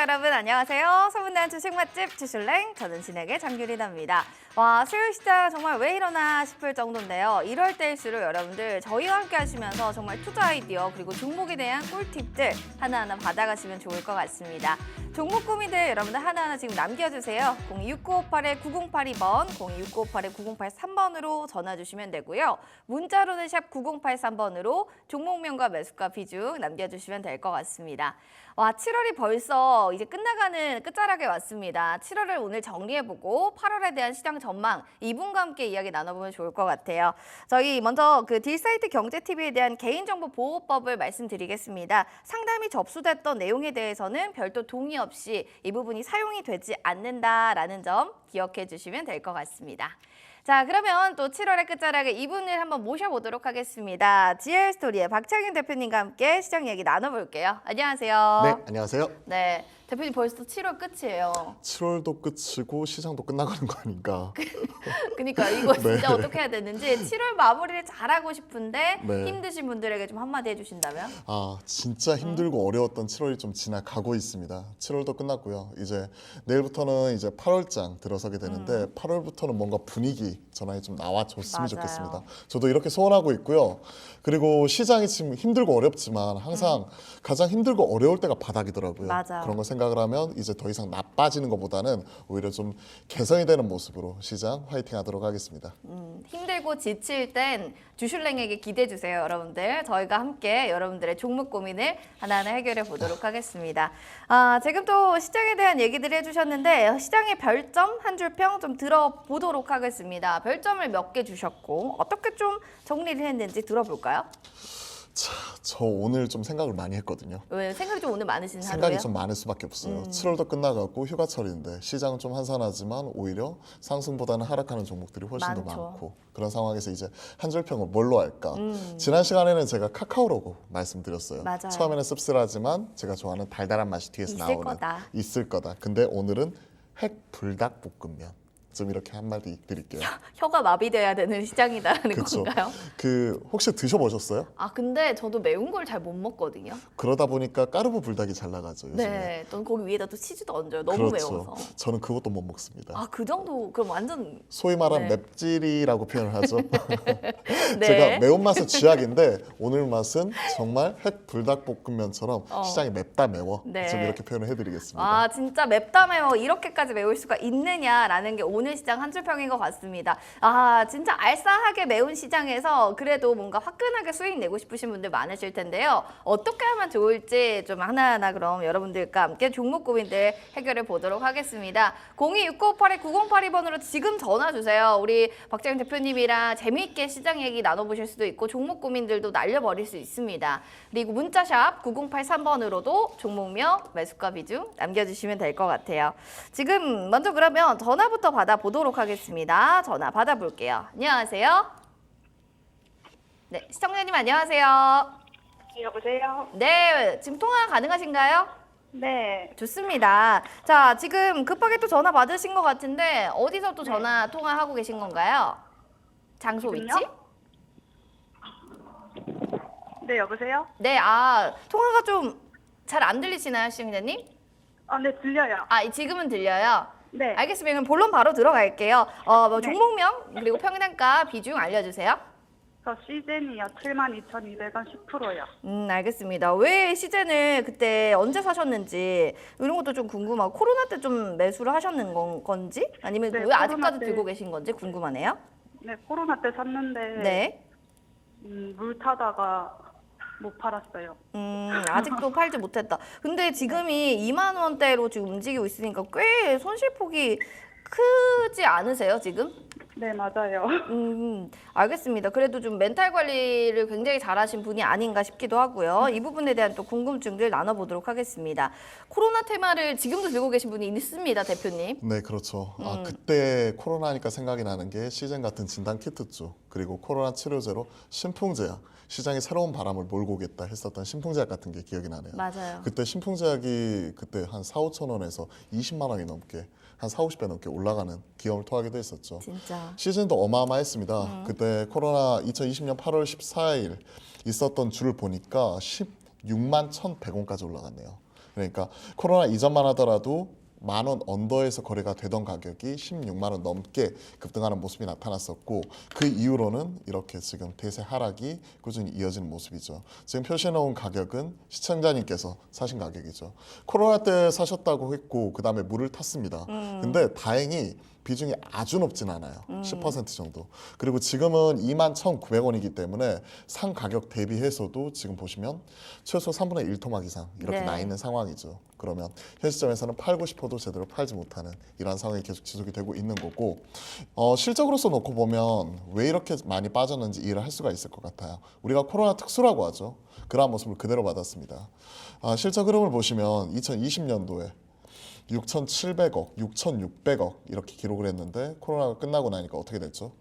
여러분 안녕하세요. 소문난 주식 맛집 주슐랭 저는 진행의 장규리나입니다. 와, 수요일 시장 정말 왜 이러나 싶을 정도인데요. 이럴 때일수록 여러분들 저희와 함께 하시면서 정말 투자 아이디어 그리고 종목에 대한 꿀팁들 하나하나 받아가시면 좋을 것 같습니다. 종목 고민들 여러분들 하나하나 지금 남겨주세요. 026958-9082번, 026958-9083번으로 전화 주시면 되고요. 문자로는 샵 9083번으로 종목명과 매수가 비중 남겨주시면 될 것 같습니다. 와, 7월이 벌써 이제 끝나가는 끝자락에 왔습니다. 7월을 오늘 정리해보고 8월에 대한 시장 전망 이분과 함께 이야기 나눠보면 좋을 것 같아요. 저희 먼저 그 딜사이트 경제TV에 대한 개인정보 보호법을 말씀드리겠습니다. 상담이 접수됐던 내용에 대해서는 별도 동의 없이 이 부분이 사용이 되지 않는다라는 점 기억해 주시면 될 것 같습니다. 자, 그러면 또 7월의 끝자락에 이분을 한번 모셔보도록 하겠습니다. GL스토리의 박창윤 대표님과 함께 시장 얘기 나눠볼게요. 안녕하세요. 네, 안녕하세요. 네, 대표님 벌써 7월 끝이에요. 7월도 끝이고 시장도 끝나가는 거 아닌가. 그러니까 이거 네. 진짜 어떻게 해야 되는지 7월 마무리를 잘하고 싶은데 네. 힘드신 분들에게 좀 한마디 해주신다면? 아, 진짜 힘들고 어려웠던 7월이 좀 지나가고 있습니다. 7월도 끝났고요. 이제 내일부터는 이제 8월장 들어서게 되는데 8월부터는 뭔가 분위기 전환이 좀 나와줬으면 맞아요. 좋겠습니다. 저도 이렇게 소원하고 있고요. 그리고 시장이 지금 힘들고 어렵지만 항상 가장 힘들고 어려울 때가 바닥이더라고요. 맞아요. 그런 거 생각을 하면 이제 더 이상 나빠지는 것보다는 오히려 좀 개선이 되는 모습으로 시장 화이팅 하도록 하겠습니다. 힘들고 지칠 땐 주슐랭에게 기대해 주세요, 여러분들. 저희가 함께 여러분들의 종목 고민을 하나하나 해결해 보도록 하겠습니다. 아, 지금 또 시장에 대한 얘기들을 해주셨는데 시장의 별점 한 줄 평 좀 들어보도록 하겠습니다. 별점을 몇 개 주셨고 어떻게 좀 정리를 했는지 들어볼까요? 자, 저 오늘 좀 생각을 많이 했거든요. 왜 생각이 좀 오늘 많으신 생각이 하루예요? 좀 많을 수밖에 없어요. 7월도 끝나가고 휴가철인데 시장은 좀 한산하지만 오히려 상승보다는 하락하는 종목들이 훨씬 더 많죠. 많고 그런 상황에서 이제 한 줄평을 뭘로 할까? 지난 시간에는 제가 카카오라고 말씀드렸어요. 맞아요. 처음에는 씁쓸하지만 제가 좋아하는 달달한 맛이 뒤에서 있을 나오는 거다. 있을 거다. 근데 오늘은 핵불닭볶음면 좀 이렇게 한마디 드릴게요. 혀가 마비돼야 되는 시장이다라는 그쵸. 건가요? 그 혹시 드셔보셨어요? 아, 근데 저도 매운 걸 잘 못 먹거든요. 그러다 보니까 까르보 불닭이 잘 나가죠. 요즘에. 네, 또 거기 위에다 또 치즈도 얹어요. 너무 그렇죠. 매워서. 저는 그것도 못 먹습니다. 아, 그 정도 그럼 완전 소위 말하는 네. 맵찔이라고 표현을 하죠. 네. 제가 매운맛은 쥐약인데 오늘 맛은 정말 핵 불닭볶음면처럼 시장이 맵다 매워. 네. 좀 이렇게 표현을 해드리겠습니다. 아, 진짜 맵다 매워 이렇게까지 매울 수가 있느냐라는 게 오늘 시장 한 줄평인 것 같습니다. 아, 진짜 알싸하게 매운 시장에서 그래도 뭔가 화끈하게 수익 내고 싶으신 분들 많으실 텐데요. 어떻게 하면 좋을지 좀 하나하나 그럼 여러분들과 함께 종목 고민들 해결해 보도록 하겠습니다. 026958-9082번으로 지금 전화 주세요. 우리 박장윤 대표님이랑 재미있게 시장 얘기 나눠보실 수도 있고 종목 고민들도 날려버릴 수 있습니다. 그리고 문자샵 9083번으로도 종목명, 매수가 비중 남겨주시면 될 것 같아요. 지금 먼저 그러면 전화부터 받아보도록 하겠습니다. 전화 받아볼게요. 안녕하세요. 네, 시청자님 안녕하세요. 여보세요? 네, 지금 통화 가능하신가요? 네. 좋습니다. 자, 지금 급하게 또 전화 받으신 것 같은데 어디서 또 전화 통화하고 계신 건가요? 장소 지금요? 위치? 네, 여보세요? 네, 아, 통화가 좀 잘 안 들리시나요, 시청자님? 네, 들려요. 아, 지금은 들려요? 네. 알겠습니다. 그럼 본론 바로 들어갈게요. 뭐 네. 종목명 그리고 평단가 비중 알려주세요. 저 시즌이요. 72,200원 10%요. 알겠습니다. 왜 시즌을 그때 언제 사셨는지 이런 것도 좀 궁금하고 코로나 때 좀 매수를 하셨는 건지 아니면 네, 왜 코로나 아직까지 때. 들고 계신 건지 궁금하네요. 네, 코로나 때 샀는데 네. 물 타다가 못 팔았어요. 아직도 팔지 못했다. 근데 지금이 2만 원대로 지금 움직이고 있으니까 꽤 손실폭이 크지 않으세요, 지금? 네, 맞아요. 알겠습니다. 그래도 좀 멘탈 관리를 굉장히 잘하신 분이 아닌가 싶기도 하고요. 이 부분에 대한 또 궁금증들 나눠보도록 하겠습니다. 코로나 테마를 지금도 들고 계신 분이 있습니다, 대표님. 네, 그렇죠. 그때 코로나니까 생각이 나는 게 시즌 같은 진단 키트 쪽 그리고 코로나 치료제로 신풍제약 시장에 새로운 바람을 몰고 오겠다 했었던 신풍제약 같은 게 기억이 나네요. 맞아요. 그때 신풍제약이 그때 한 4, 5천 원에서 20만 원이 넘게 한 4, 50배 넘게 올라가는 기염을 토하기도 했었죠. 진짜. 시즌도 어마어마했습니다. 그때 코로나 2020년 8월 14일 있었던 줄을 보니까 16만 1,100원까지 올라갔네요. 그러니까 코로나 이전만 하더라도 10,000원 언더에서 거래가 되던 가격이 16만 원 넘게 급등하는 모습이 나타났었고 그 이후로는 이렇게 지금 대세 하락이 꾸준히 이어지는 모습이죠. 지금 표시해 놓은 가격은 시청자님께서 사신 가격이죠. 코로나 때 사셨다고 했고 그 다음에 물을 탔습니다. 근데 다행히 비중이 아주 높진 않아요. 10% 정도. 그리고 지금은 21,900원이기 때문에 상 가격 대비해서도 지금 보시면 최소 3분의 1 토막 이상 이렇게 네. 나 있는 상황이죠. 그러면 현 시점에서는 팔고 싶어도 제대로 팔지 못하는 이러한 상황이 계속 지속이 되고 있는 거고 실적으로서 놓고 보면 왜 이렇게 많이 빠졌는지 이해를 할 수가 있을 것 같아요. 우리가 코로나 특수라고 하죠. 그러한 모습을 그대로 받았습니다. 실적 흐름을 보시면 2020년도에 6,700억, 6,600억 이렇게 기록을 했는데 코로나가 끝나고 나니까 어떻게 됐죠?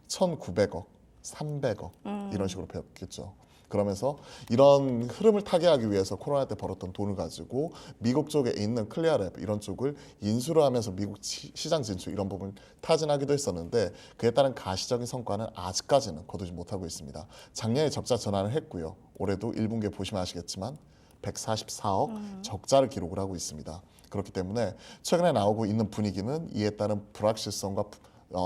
1,900억, 300억 이런 식으로 배웠겠죠. 그러면서 이런 흐름을 타개하기 위해서 코로나 때 벌었던 돈을 가지고 미국 쪽에 있는 클리어랩 이런 쪽을 인수를 하면서 미국 시장 진출 이런 부분을 타진하기도 했었는데 그에 따른 가시적인 성과는 아직까지는 거두지 못하고 있습니다. 작년에 적자 전환을 했고요. 올해도 1분기에 보시면 아시겠지만 144억 적자를 기록을 하고 있습니다. 그렇기 때문에 최근에 나오고 있는 분위기는 이에 따른 불확실성과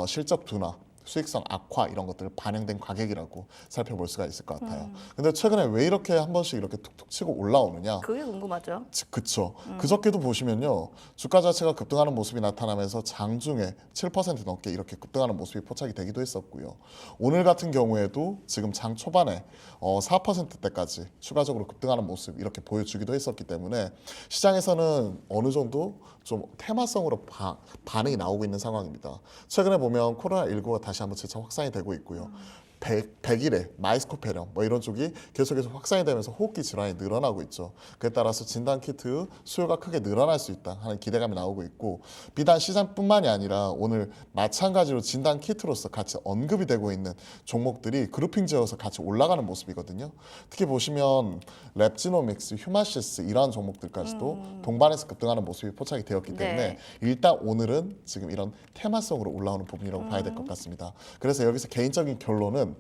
실적 둔화, 수익성 악화 이런 것들을 반영된 가격이라고 살펴볼 수가 있을 것 같아요. 근데 최근에 왜 이렇게 한 번씩 이렇게 툭툭 치고 올라오느냐? 그게 궁금하죠. 그쵸. 그저께도 보시면요. 주가 자체가 급등하는 모습이 나타나면서 장중에 7% 넘게 이렇게 급등하는 모습이 포착이 되기도 했었고요. 오늘 같은 경우에도 지금 장 초반에 4%대까지 추가적으로 급등하는 모습 이렇게 보여주기도 했었기 때문에 시장에서는 어느 정도 좀 테마성으로 반응이 나오고 있는 상황입니다. 최근에 보면 코로나19가 다시 한번 재차 확산이 되고 있고요. 100일에 마이스코페렴 뭐 이런 쪽이 계속해서 확산이 되면서 호흡기 질환이 늘어나고 있죠. 그에 따라서 진단키트 수요가 크게 늘어날 수 있다 하는 기대감이 나오고 있고 비단 시장뿐만이 아니라 오늘 마찬가지로 진단키트로서 같이 언급이 되고 있는 종목들이 그룹핑지어서 같이 올라가는 모습이거든요. 특히 보시면 랩지노믹스, 휴마시스 이러한 종목들까지도 동반해서 급등하는 모습이 포착이 되었기 때문에 네. 일단 오늘은 지금 이런 테마성으로 올라오는 부분이라고 봐야 될 것 같습니다. 그래서 여기서 개인적인 결론은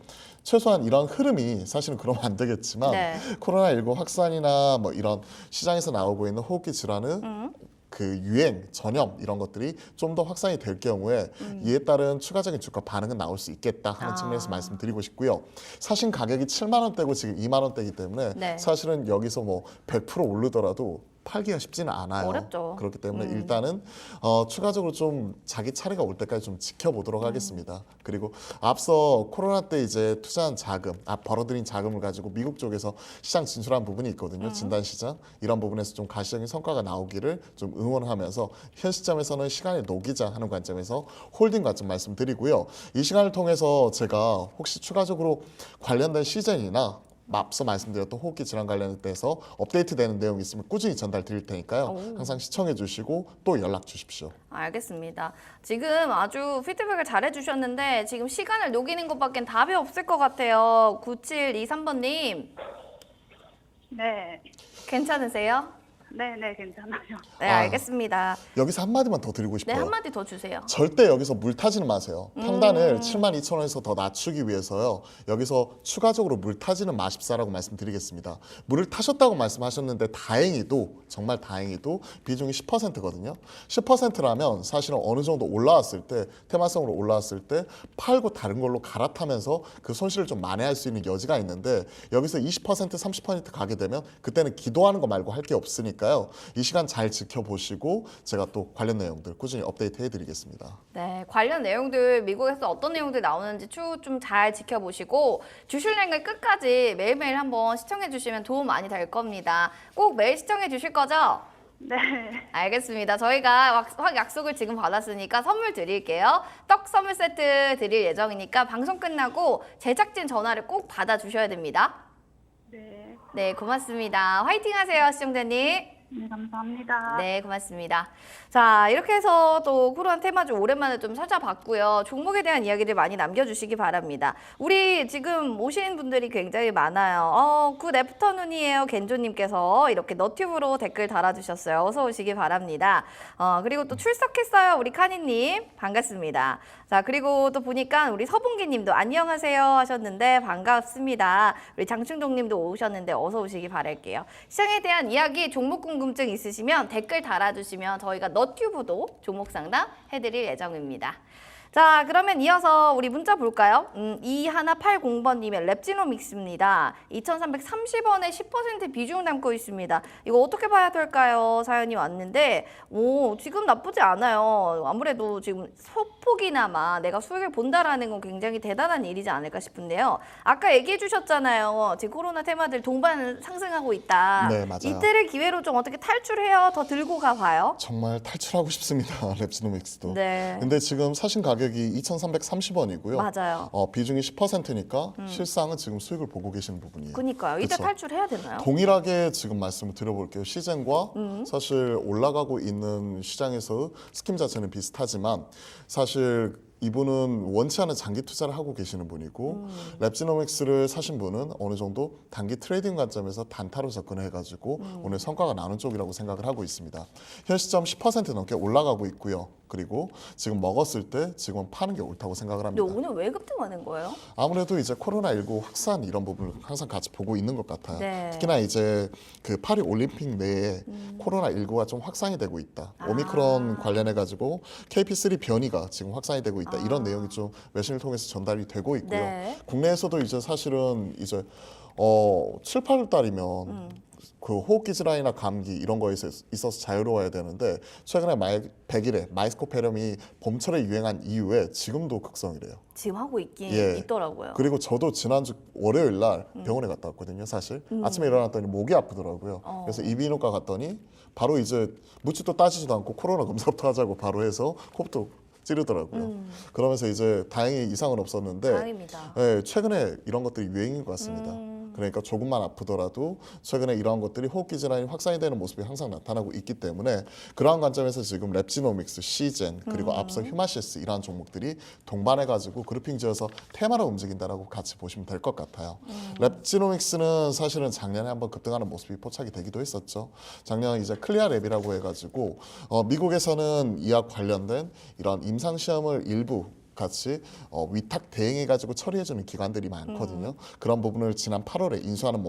최소한 이런 흐름이 사실은 그러면 안 되겠지만 네. 코로나19 확산이나 뭐 이런 시장에서 나오고 있는 호흡기 질환은 그 유행, 전염 이런 것들이 좀 더 확산이 될 경우에 이에 따른 추가적인 주가 반응은 나올 수 있겠다 하는 측면에서 말씀드리고 싶고요. 사신 가격이 7만 원대고 지금 2만 원대이기 때문에 네. 사실은 여기서 뭐 100% 오르더라도 팔기가 쉽지는 않아요. 어렵죠. 그렇기 때문에 일단은 추가적으로 좀 자기 차례가 올 때까지 좀 지켜보도록 하겠습니다. 그리고 앞서 코로나 때 이제 투자한 자금, 벌어들인 자금을 가지고 미국 쪽에서 시장 진출한 부분이 있거든요. 진단 시장 이런 부분에서 좀 가시적인 성과가 나오기를 좀 응원하면서 현 시점에서는 시간을 녹이자 하는 관점에서 홀딩 관점 말씀드리고요. 이 시간을 통해서 제가 혹시 추가적으로 관련된 시즌이나 앞서 말씀드렸던 호흡기 질환 관련돼서 업데이트되는 내용이 있으면 꾸준히 전달 드릴 테니까요. 항상 시청해 주시고 또 연락 주십시오. 알겠습니다. 지금 아주 피드백을 잘 해주셨는데 지금 시간을 녹이는 것밖엔 답이 없을 것 같아요. 9723번님 네. 괜찮으세요? 네, 괜찮아요. 네, 알겠습니다. 여기서 한마디만 더 드리고 네, 싶어요. 한마디 더 주세요. 절대 여기서 물 타지는 마세요. 평단을 72,000원에서 더 낮추기 위해서요. 여기서 추가적으로 물 타지는 마십사라고 말씀드리겠습니다. 물을 타셨다고 말씀하셨는데 다행히도 정말 다행히도 비중이 10%거든요. 10%라면 사실은 어느 정도 올라왔을 때 테마성으로 올라왔을 때 팔고 다른 걸로 갈아타면서 그 손실을 좀 만회할 수 있는 여지가 있는데 여기서 20% 30% 가게 되면 그때는 기도하는 거 말고 할 게 없으니까 이 시간 잘 지켜보시고 제가 또 관련 내용들 꾸준히 업데이트 해드리겠습니다. 네, 관련 내용들 미국에서 어떤 내용들 나오는지 쭉 좀 잘 지켜보시고 주슐랭을 끝까지 매일매일 한번 시청해 주시면 도움 많이 될 겁니다. 꼭 매일 시청해 주실 거죠? 네. 알겠습니다. 저희가 확 약속을 지금 받았으니까 선물 드릴게요. 떡 선물 세트 드릴 예정이니까 방송 끝나고 제작진 전화를 꼭 받아주셔야 됩니다. 네. 네, 고맙습니다. 화이팅 하세요, 시청자님. 네, 감사합니다. 네, 고맙습니다. 자, 이렇게 해서 또 코로나 테마주 오랜만에 좀 찾아봤고요. 종목에 대한 이야기를 많이 남겨주시기 바랍니다. 우리 지금 오신 분들이 굉장히 많아요. 굿 애프터눈이에요, 겐조님께서 이렇게 너튜브로 댓글 달아주셨어요. 어서 오시기 바랍니다. 그리고 또 출석했어요, 우리 카니님. 반갑습니다. 자, 그리고 또 보니까 우리 서봉기님도 안녕하세요 하셨는데 반갑습니다. 우리 장충동님도 오셨는데 어서 오시기 바랄게요. 시장에 대한 이야기, 종목 공부 궁금증 있으시면 댓글 달아주시면 저희가 너튜브도 종목 상담 해드릴 예정입니다. 자, 그러면 이어서 우리 문자 볼까요? 2180번님의 랩지노믹스입니다. 2,330원에 10% 비중 담고 있습니다. 이거 어떻게 봐야 될까요? 사연이 왔는데 지금 나쁘지 않아요. 아무래도 지금 소폭이나마 내가 수익을 본다라는 건 굉장히 대단한 일이지 않을까 싶은데요. 아까 얘기해 주셨잖아요. 지금 코로나 테마들 동반 상승하고 있다. 네, 맞아요. 이때를 기회로 좀 어떻게 탈출해요? 더 들고 가봐요. 정말 탈출하고 싶습니다. 랩지노믹스도. 네. 근데 지금 사신 가격이 2,330원이고요. 맞아요. 비중이 10%니까 실상은 지금 수익을 보고 계시는 부분이에요. 그니까요. 이때 그쵸? 탈출해야 되나요? 동일하게 지금 말씀을 드려볼게요. 시젠과 사실 올라가고 있는 시장에서 스kim 자체는 비슷하지만 사실 이분은 원치 않은 장기 투자를 하고 계시는 분이고 랩지노믹스를 사신 분은 어느 정도 단기 트레이딩 관점에서 단타로 접근을 해가지고 오늘 성과가 나는 쪽이라고 생각을 하고 있습니다. 현 시점 10% 넘게 올라가고 있고요. 그리고 지금 먹었을 때 지금은 파는 게 옳다고 생각을 근데 합니다. 오늘 왜 급등하는 거예요? 아무래도 이제 코로나19 확산 이런 부분을 항상 같이 보고 있는 것 같아요. 네. 특히나 이제 그 파리 올림픽 내에 코로나19가 좀 확산이 되고 있다. 오미크론 관련해 가지고 KP3 변이가 지금 확산이 되고 있다. 이런 내용이 좀 외신을 통해서 전달이 되고 있고요. 네. 국내에서도 국내에서도 이제 사실은 이제 7, 8월 달이면 그 호흡기 질환이나 감기 이런 거에 있어서 자유로워야 되는데 최근에 100일에 마이스코페렴이 봄철에 유행한 이후에 지금도 극성이래요. 지금 하고 있긴 예. 있더라고요. 그리고 저도 지난주 월요일 날 병원에 갔다 왔거든요. 사실 아침에 일어났더니 목이 아프더라고요. 그래서 이비인후과 갔더니 바로 이제 묻지도 따지지도 않고 코로나 검사부터 하자고 바로 해서 호흡도 찌르더라고요. 그러면서 이제 다행히 이상은 없었는데 다행입니다. 예, 최근에 이런 것들이 유행인 것 같습니다. 그러니까 조금만 아프더라도 최근에 이러한 것들이 호흡기 질환이 확산이 되는 모습이 항상 나타나고 있기 때문에 그러한 관점에서 지금 랩지노믹스, 시젠 그리고 앞서 휴마시스 이러한 종목들이 동반해가지고 그룹핑 지어서 테마로 움직인다라고 같이 보시면 될 것 같아요. 랩지노믹스는 사실은 작년에 한번 급등하는 모습이 포착이 되기도 했었죠. 작년 이제 클리아랩이라고 해가지고 미국에서는 이와 관련된 이런 임상 시험을 일부 같이 위탁 대행해가지고 처리해주는 기관들이 많거든요. 그런 부분을 작년 8월에 인수하는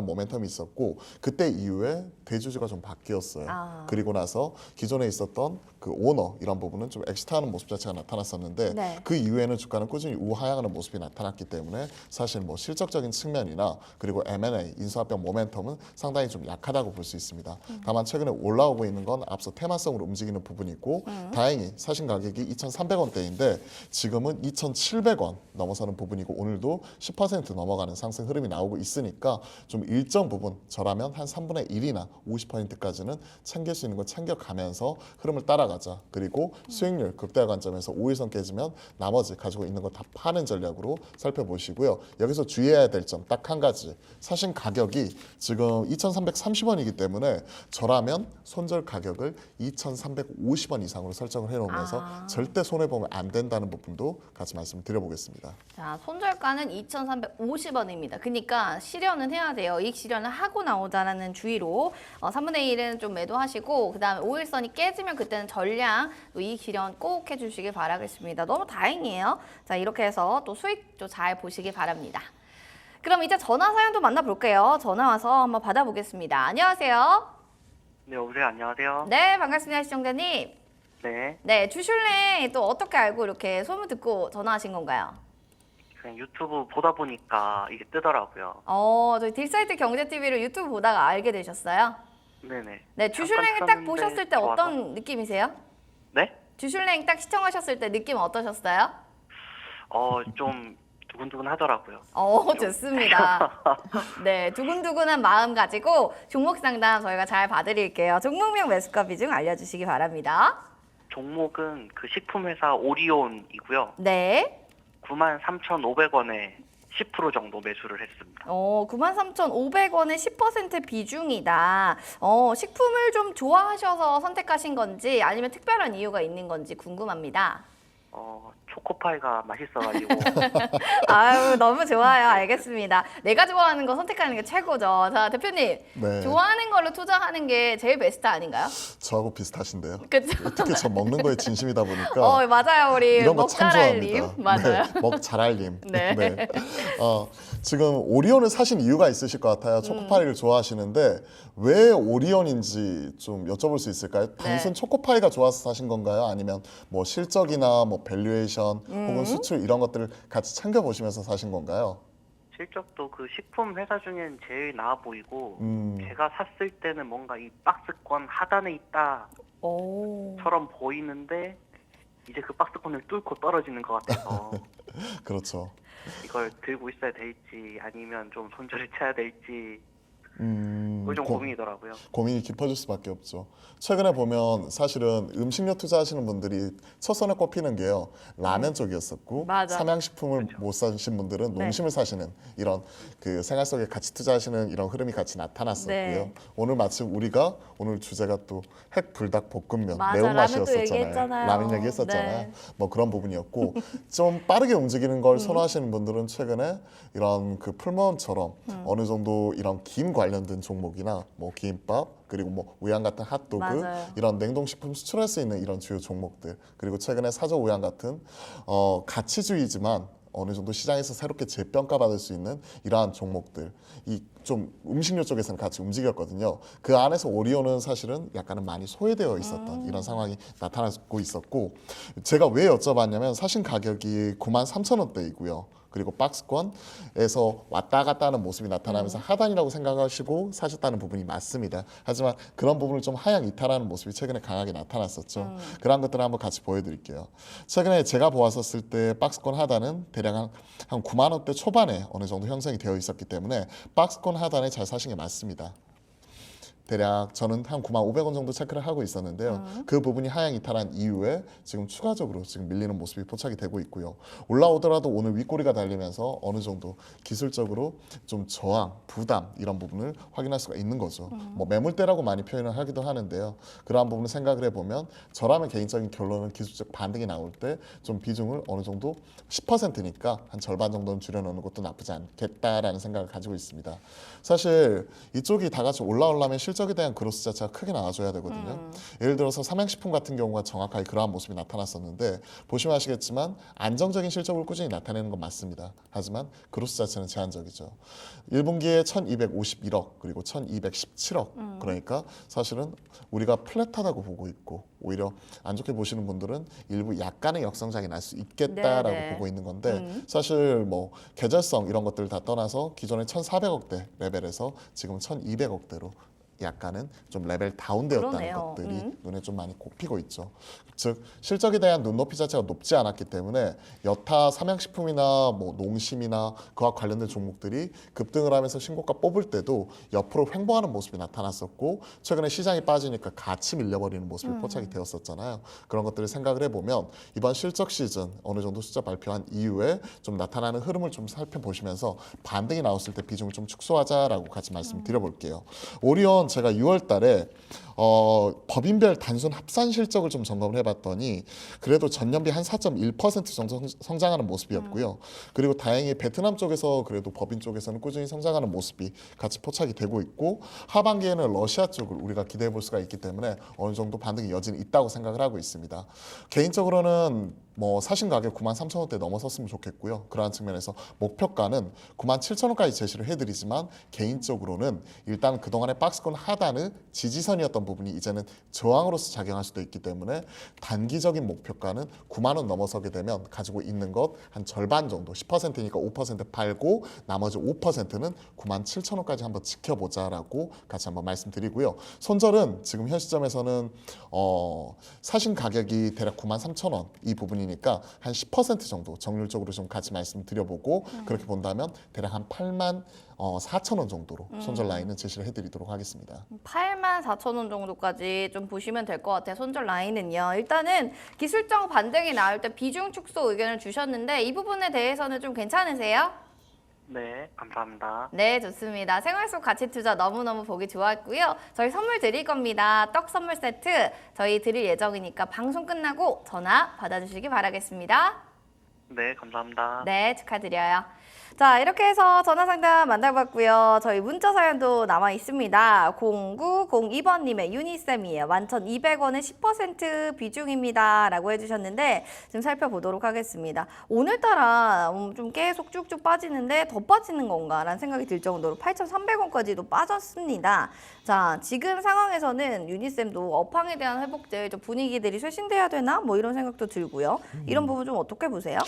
모멘텀이 있었고 그때 이후에 대주주가 좀 바뀌었어요. 그리고 나서 기존에 있었던 그 오너 이런 부분은 좀 엑시트하는 모습 자체가 나타났었는데 네. 그 이후에는 주가는 꾸준히 우하향하는 모습이 나타났기 때문에 사실 뭐 실적적인 측면이나 그리고 M&A 인수합병 모멘텀은 상당히 좀 약하다고 볼 수 있습니다. 다만 최근에 올라오고 있는 건 앞서 테마성으로 움직이는 부분이고 다행히 사신 가격이 2,300원대인데 지금은 2,700원 넘어서는 부분이고 오늘도 10% 넘어가는 상승 흐름이 나오고 있으니까 좀 일정 부분 저라면 한 3분의 1이나 50%까지는 챙길 수 있는 건 챙겨가면서 흐름을 따라가자. 그리고 수익률 극대화 관점에서 5일선 깨지면 나머지 가지고 있는 거 다 파는 전략으로 살펴보시고요. 여기서 주의해야 될 점 딱 한 가지. 사신 가격이 지금 2,330원이기 때문에 저라면 손절 가격을 2,350원 이상으로 설정을 해놓으면서 절대 손해보면 안 된다는 부분도 같이 말씀을 드려보겠습니다. 자, 손절가는 2,350원입니다. 그러니까 실현은 해야 돼요. 이익 실현을 하고 나오자라는 주의로 3분의 1은 좀 매도하시고 그다음에 5일선이 깨지면 그때는 전량 또 이익 실현 꼭 해주시길 바라겠습니다. 너무 다행이에요. 자, 이렇게 해서 또 수익도 잘 보시길 바랍니다. 그럼 이제 전화 사연도 만나볼게요. 전화 와서 한번 받아보겠습니다. 안녕하세요. 네, 여보세요. 안녕하세요. 네, 반갑습니다, 시청자님. 네, 네, 주슐랭 또 어떻게 알고 이렇게 소문 듣고 전화하신 건가요? 그냥 유튜브 보다 보니까 이게 뜨더라고요. 저희 딜사이트 경제TV를 유튜브 보다가 알게 되셨어요? 네네. 네, 주슐랭을 잠깐 딱 켰는데 보셨을 때 좋아서. 어떤 느낌이세요? 네? 주슐랭 딱 시청하셨을 때 느낌 어떠셨어요? 좀 두근두근 하더라고요. 좋습니다. 네, 두근두근한 마음 가지고 종목 상담 저희가 잘 봐드릴게요. 종목명 매수가 비중 알려주시기 바랍니다. 종목은 그 식품회사 오리온이고요. 네. 93,500원에 10% 정도 매수를 했습니다. 93,500원의 10% 비중이다. 식품을 좀 좋아하셔서 선택하신 건지 아니면 특별한 이유가 있는 건지 궁금합니다. 초코파이가 맛있어가지고 아유, 너무 좋아요. 알겠습니다. 내가 좋아하는 거 선택하는 게 최고죠. 자, 대표님. 네. 좋아하는 걸로 투자하는 게 제일 베스트 아닌가요? 저하고 비슷하신데요. 그쵸? 특히 저 먹는 거에 진심이다 보니까 맞아요. 우리 이런 거 참 먹잘알님. 좋아합니다. 맞아요. 네, 먹잘알님. 네. 지금 오리온을 사신 이유가 있으실 것 같아요. 초코파이를 좋아하시는데 왜 오리온인지 좀 여쭤볼 수 있을까요? 단순 초코파이가 좋아서 사신 건가요? 아니면 뭐 실적이나 뭐 밸류에이션 혹은 수출 이런 것들을 같이 챙겨 보시면서 사신 건가요? 실적도 그 식품 회사 중엔 제일 나아 보이고 음. 제가 샀을 때는 뭔가 이 박스권 하단에 있다처럼 오. 보이는데 이제 그 박스권을 뚫고 떨어지는 것 같아서 그렇죠. 이걸 들고 있어야 될지 아니면 좀 손절을 쳐야 될지 그게 좀 고- 고민이더라고요. 고민이 깊어질 수밖에 없죠. 최근에 보면 사실은 음식료 투자하시는 분들이 첫 손에 꼽히는 게요. 라면 쪽이었었고 맞아. 삼양식품을 못 사신 분들은 네. 농심을 사시는 이런 그 생활 속에 같이 투자하시는 이런 흐름이 같이 나타났었고요. 네. 오늘 마침 우리가 오늘 주제가 또 핵불닭 볶음면 맞아, 매운맛이었었잖아요. 라면도 얘기했잖아요. 라면 얘기했었잖아요. 네. 뭐 그런 부분이었고 좀 빠르게 움직이는 걸 선호하시는 분들은 최근에 이런 그 풀무원처럼 어느 정도 이런 김 관련된 종목이나 뭐 김밥 그리고 뭐 우양 같은 핫도그 맞아요. 이런 냉동식품 수출할 수 있는 이런 주요 종목들 그리고 최근에 사저 우양 같은 가치주의지만 어느 정도 시장에서 새롭게 재평가받을 수 있는 이러한 종목들 이 좀 음식료 쪽에서는 같이 움직였거든요. 그 안에서 오리온은 사실은 약간은 많이 소외되어 있었던 이런 상황이 나타나고 있었고 제가 왜 여쭤봤냐면 사신 가격이 93,000원대이고요. 그리고 박스권에서 왔다 갔다 하는 모습이 나타나면서 하단이라고 생각하시고 사셨다는 부분이 맞습니다. 하지만 그런 부분을 좀 하향 이탈하는 모습이 최근에 강하게 나타났었죠. 그런 것들을 한번 같이 보여드릴게요. 최근에 제가 보았었을 때 박스권 하단은 대략 한 9만 원대 초반에 어느 정도 형성이 되어 있었기 때문에 박스권 하단에 잘 사신 게 맞습니다. 대략 저는 한 9만 500원 정도 체크를 하고 있었는데요. 그 부분이 하향 이탈한 이후에 지금 추가적으로 지금 밀리는 모습이 포착이 되고 있고요. 올라오더라도 오늘 윗꼬리가 달리면서 어느 정도 기술적으로 좀 저항, 부담 이런 부분을 확인할 수가 있는 거죠. 뭐 매물대라고 많이 표현을 하기도 하는데요. 그러한 부분을 생각을 해보면 저라면 개인적인 결론은 기술적 반등이 나올 때 좀 비중을 어느 정도 10%니까 한 절반 정도는 줄여놓는 것도 나쁘지 않겠다라는 생각을 가지고 있습니다. 사실 이쪽이 다 같이 올라오려면 실적에 대한 그로스 자체가 크게 나와줘야 되거든요. 예를 들어서 삼양식품 같은 경우가 정확하게 그러한 모습이 나타났었는데 보시면 아시겠지만 안정적인 실적을 꾸준히 나타내는 건 맞습니다. 하지만 그로스 자체는 제한적이죠. 1분기에 1251억 그리고 1217억 그러니까 사실은 우리가 플랫하다고 보고 있고 오히려 안 좋게 보시는 분들은 일부 약간의 역성장이 날 수 있겠다라고 네네. 보고 있는 건데 사실 뭐 계절성 이런 것들을 다 떠나서 기존의 1,400억대 레벨에서 지금 1,200억대로 약간은 좀 레벨 다운되었다는 그러네요. 것들이 눈에 좀 많이 꼽히고 있죠. 즉 실적에 대한 눈높이 자체가 높지 않았기 때문에 여타 삼양식품이나 뭐 농심이나 그와 관련된 종목들이 급등을 하면서 신고가 뽑을 때도 옆으로 횡보하는 모습이 나타났었고 최근에 시장이 빠지니까 같이 밀려버리는 모습이 포착이 되었었잖아요. 그런 것들을 생각을 해보면 이번 실적 시즌 어느 정도 숫자 발표한 이후에 좀 나타나는 흐름을 좀 살펴보시면서 반등이 나왔을 때 비중을 좀 축소하자라고 같이 말씀드려볼게요. 오리온 제가 6월 달에 법인별 단순 합산 실적을 좀 점검을 해봤더니 그래도 전년비 한 4.1% 정도 성장하는 모습이었고요. 그리고 다행히 베트남 쪽에서 그래도 법인 쪽에서는 꾸준히 성장하는 모습이 같이 포착이 되고 있고 하반기에는 러시아 쪽을 우리가 기대해 볼 수가 있기 때문에 어느 정도 반등의 여지는 있다고 생각을 하고 있습니다. 개인적으로는 뭐 사신 가격 93,000원대 넘어섰으면 좋겠고요. 그러한 측면에서 목표가는 97,000원까지 제시를 해드리지만 개인적으로는 일단 그동안의 박스권 하단의 지지선이었던 부분이 이제는 저항으로서 작용할 수도 있기 때문에 단기적인 목표가는 9만 원 넘어서게 되면 가지고 있는 것 한 절반 정도 10%니까 5% 팔고 나머지 5%는 97,000원까지 한번 지켜보자라고 같이 한번 말씀드리고요. 손절은 지금 현 시점에서는 사신 가격이 대략 93,000원 이 부분이니까 한 10% 정도 정률적으로 좀 같이 말씀드려보고 그렇게 본다면 대략 한 8만 4,000원 정도로 손절 라인은 제시를 해드리도록 하겠습니다. 84,000원 정도까지 좀 보시면 될 것 같아요. 손절 라인은요. 일단은 기술적 반등이 나올 때 비중 축소 의견을 주셨는데 이 부분에 대해서는 좀 괜찮으세요? 네, 감사합니다. 네, 좋습니다. 생활 속 가치 투자 너무너무 보기 좋았고요. 저희 선물 드릴 겁니다. 떡 선물 세트 저희 드릴 예정이니까 방송 끝나고 전화 받아주시기 바라겠습니다. 네, 감사합니다. 네, 축하드려요. 자, 이렇게 해서 전화 상담 만나봤고요. 저희 문자 사연도 남아 있습니다. 0902번님의 유니쌤이에요. 11,200원에 10% 비중입니다. 라고 해주셨는데 지금 살펴보도록 하겠습니다. 오늘따라 좀 계속 쭉쭉 빠지는데 더 빠지는 건가 라는 생각이 들 정도로 8,300원까지도 빠졌습니다. 자, 지금 상황에서는 유니쌤도 업황에 대한 회복들, 좀 분위기들이 쇄신돼야 되나? 뭐 이런 생각도 들고요. 이런 부분 좀 어떻게 보세요?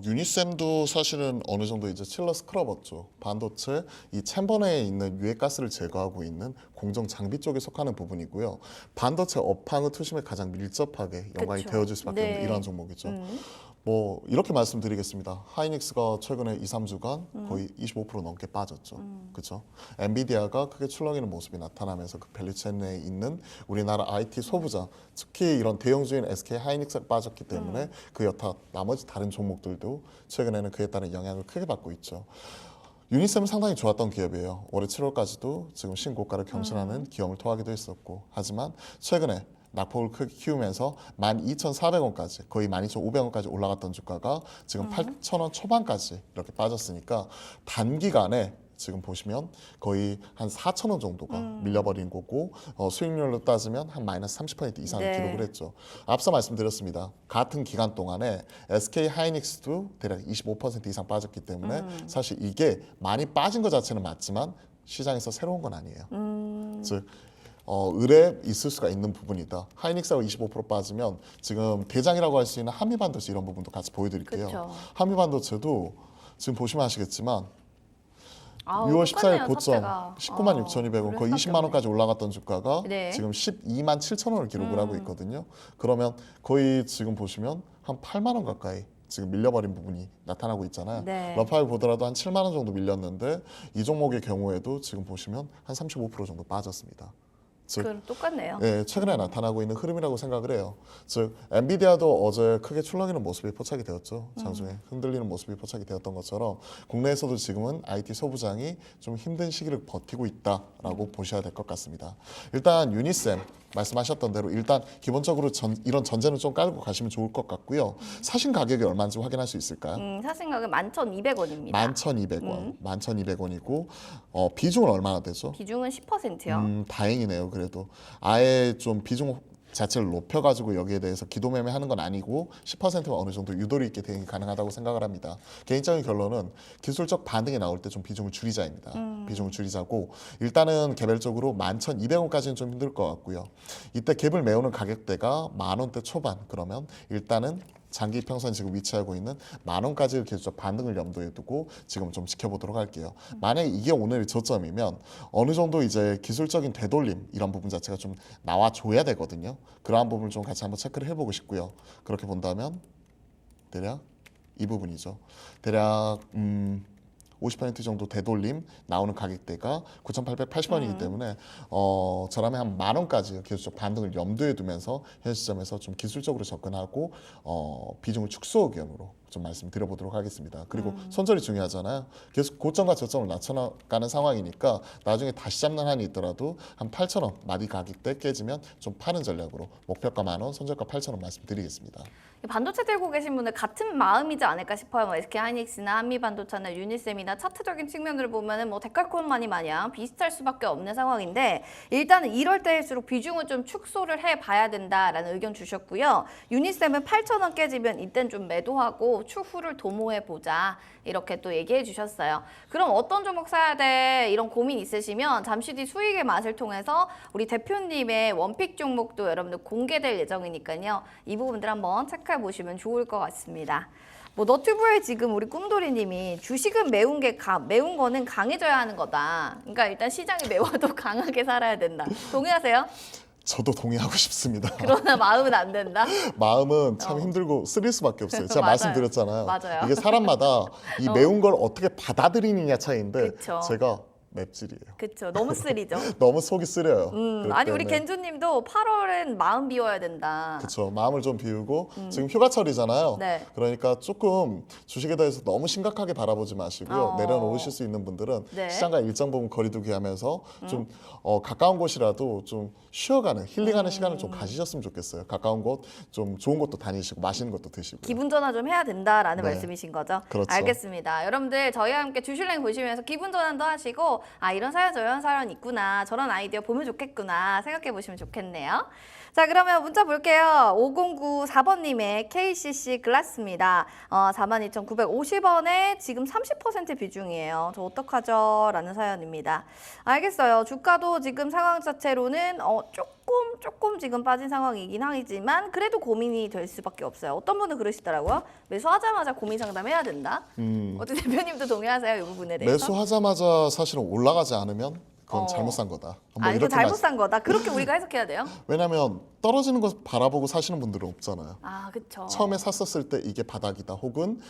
유니쌤도 사실은 어느 정도 이제 칠러 스크러버죠. 반도체 이 챔버 내에 있는 유해가스를 제거하고 있는 공정 장비 쪽에 속하는 부분이고요. 반도체 업황의 투심에 가장 밀접하게 연관이 그쵸. 되어질 수밖에 네. 없는 이러한 종목이죠. 뭐 이렇게 말씀드리겠습니다. 하이닉스가 최근에 2, 3주간 거의 25% 넘게 빠졌죠. 그렇죠? 엔비디아가 크게 출렁이는 모습이 나타나면서 그 밸류체인 내에 있는 우리나라 IT 소부자, 특히 이런 대형주인 SK 하이닉스가 빠졌기 때문에 그 여타 나머지 다른 종목들도 최근에는 그에 따른 영향을 크게 받고 있죠. 유니쌤은 상당히 좋았던 기업이에요. 올해 7월까지도 지금 신고가를 경신하는 기염을 토하기도 했었고, 하지만 최근에 낙폭을 크게 키우면서 12,400원까지 거의 12,500원까지 올라갔던 주가가 지금 8,000원 초반까지 이렇게 빠졌으니까 단기간에 지금 보시면 거의 한 4,000원 정도가 밀려버린 거고 수익률로 따지면 한 마이너스 30% 이상을 네. 기록을 했죠. 앞서 말씀드렸습니다. 같은 기간 동안에 SK 하이닉스도 대략 25% 이상 빠졌기 때문에 사실 이게 많이 빠진 것 자체는 맞지만 시장에서 새로운 건 아니에요. 즉 을에 있을 수가 있는 부분이다. 하이닉스하고 25% 빠지면 지금 대장이라고 할 수 있는 한미반도체 이런 부분도 같이 보여드릴게요. 그쵸. 한미반도체도 지금 보시면 아시겠지만 아우, 6월 14일 똑같네요, 고점 차트가. 19만 6,200원 거의 그럴 20만 원까지 올라갔던 주가가 네. 지금 12만 7천 원을 기록을 하고 있거든요. 그러면 거의 지금 보시면 한 8만 원 가까이 지금 밀려버린 부분이 나타나고 있잖아요. 네. 러파일 보더라도 한 7만 원 정도 밀렸는데 이 종목의 경우에도 지금 보시면 한 35% 정도 빠졌습니다. 즉 그럼 똑같네요. 네, 최근에 나타나고 있는 흐름이라고 생각을 해요. 즉 엔비디아도 어제 크게 출렁이는 모습이 포착이 되었죠. 장중에 흔들리는 모습이 포착이 되었던 것처럼 국내에서도 지금은 IT 소부장이 좀 힘든 시기를 버티고 있다라고 보셔야 될 것 같습니다. 일단 유니쌤 말씀하셨던 대로 일단 기본적으로 이런 전제는 좀 깔고 가시면 좋을 것 같고요. 사신 가격이 얼마인지 확인할 수 있을까요? 사신 가격 11,200원입니다. 11,200원, 11,200원이고 비중은 얼마나 되죠? 비중은 10%요. 다행이네요. 그래도 아예 좀 비중 자체를 높여가지고 여기에 대해서 기도매매하는 건 아니고 10%가 어느 정도 유도리 있게 대응이 가능하다고 생각을 합니다. 개인적인 결론은 기술적 반등이 나올 때 좀 비중을 줄이자입니다. 비중을 줄이자고 일단은 개별적으로 11,200원까지는 좀 힘들 것 같고요. 이때 갭을 메우는 가격대가 10,000원대 초반 그러면 일단은 장기 평선 지금 위치하고 있는 10,000원까지의 기술적 반등을 염두에 두고 지금 좀 지켜보도록 할게요. 만약에 이게 오늘 저점이면 어느 정도 이제 기술적인 되돌림 이런 부분 자체가 좀 나와줘야 되거든요. 그러한 부분을 좀 같이 한번 체크를 해보고 싶고요. 그렇게 본다면 대략 이 부분이죠. 대략 50% 정도 되돌림 나오는 가격대가 9,880원이기 때문에 저라면 한 10,000원까지 기술적 반등을 염두에 두면서 현 시점에서 좀 기술적으로 접근하고 비중을 축소 의견으로 좀 말씀드려보도록 하겠습니다. 그리고 손절이 중요하잖아요. 계속 고점과 저점을 낮춰나가는 상황이니까 나중에 다시 잡는 한이 있더라도 한 8,000원 마디 가격대 깨지면 좀 파는 전략으로 목표가 10,000원, 손절가 8,000원 말씀드리겠습니다. 반도체 들고 계신 분들 같은 마음이지 않을까 싶어요. 뭐 SK 하이닉스나 한미반도체나 유니셈이나 차트적인 측면으로 보면은 뭐 데칼코마니 마냥 비슷할 수밖에 없는 상황인데 일단은 이럴 때일수록 비중을 좀 축소를 해봐야 된다라는 의견 주셨고요. 유니셈은 8,000원 깨지면 이땐 좀 매도하고 추후를 도모해 보자 이렇게 또 얘기해 주셨어요. 그럼 어떤 종목 사야 돼? 이런 고민 있으시면 잠시 뒤 수익의 맛을 통해서 우리 대표님의 원픽 종목도 여러분들 공개될 예정이니까요. 이 부분들 한번 체크해 보시면 좋을 것 같습니다. 뭐 너튜브에 지금 우리 꿈돌이님이 주식은 매운 거는 강해져야 하는 거다. 그러니까 일단 시장이 매워도 강하게 살아야 된다. 동의하세요? 저도 동의하고 싶습니다. 그러나 마음은 안 된다. 마음은 참 힘들고 쓰릴 수밖에 없어요. 제가 맞아요. 말씀드렸잖아요. 맞아요. 이게 사람마다 이 매운 걸 어떻게 받아들이느냐 차이인데 그쵸. 제가 맵찔이에요. 그쵸. 너무 쓰리죠. 너무 속이 쓰려요. 그렇기 아니 우리 때문에. 겐주님도 8월엔 마음 비워야 된다. 그렇죠. 마음을 좀 비우고 지금 휴가철이잖아요. 네. 그러니까 조금 주식에 대해서 너무 심각하게 바라보지 마시고요. 내려놓으실 수 있는 분들은 네. 시장과 일정 부분 거리두기 하면서 좀 가까운 곳이라도 좀 쉬어가는 힐링하는 시간을 좀 가지셨으면 좋겠어요. 가까운 곳 좀 좋은 곳도 다니시고 맛있는 것도 드시고. 기분 전환 좀 해야 된다라는 네. 말씀이신 거죠? 그렇죠. 알겠습니다. 여러분들 저희와 함께 주슐랭 보시면서 기분 전환도 하시고 아 이런 사연 저런 사연 있구나 저런 아이디어 보면 좋겠구나 생각해 보시면 좋겠네요. 자 그러면 문자 볼게요. 5094번님의 KCC 글라스입니다. 42,950원에 지금 30% 비중이에요. 저 어떡하죠? 라는 사연입니다. 알겠어요. 주가도 지금 상황 자체로는 조금 지금 빠진 상황이긴 하지만 그래도 고민이 될 수밖에 없어요. 어떤 분은 그러시더라고요. 매수하자마자 고민 상담해야 된다. 어떻게 대표님도 동의하세요? 이 부분에 대해서? 매수하자마자 사실은 올라가지 않으면 그건 잘못 산 거다. 뭐 이거 이렇게 잘못 산 거다. 그렇게 우리가 해석해야 돼요? 왜냐하면 떨어지는 거 바라보고 사시는 분들은 없잖아요. 아, 그렇죠. 처음에 샀었을 때 이게 바닥이다 혹은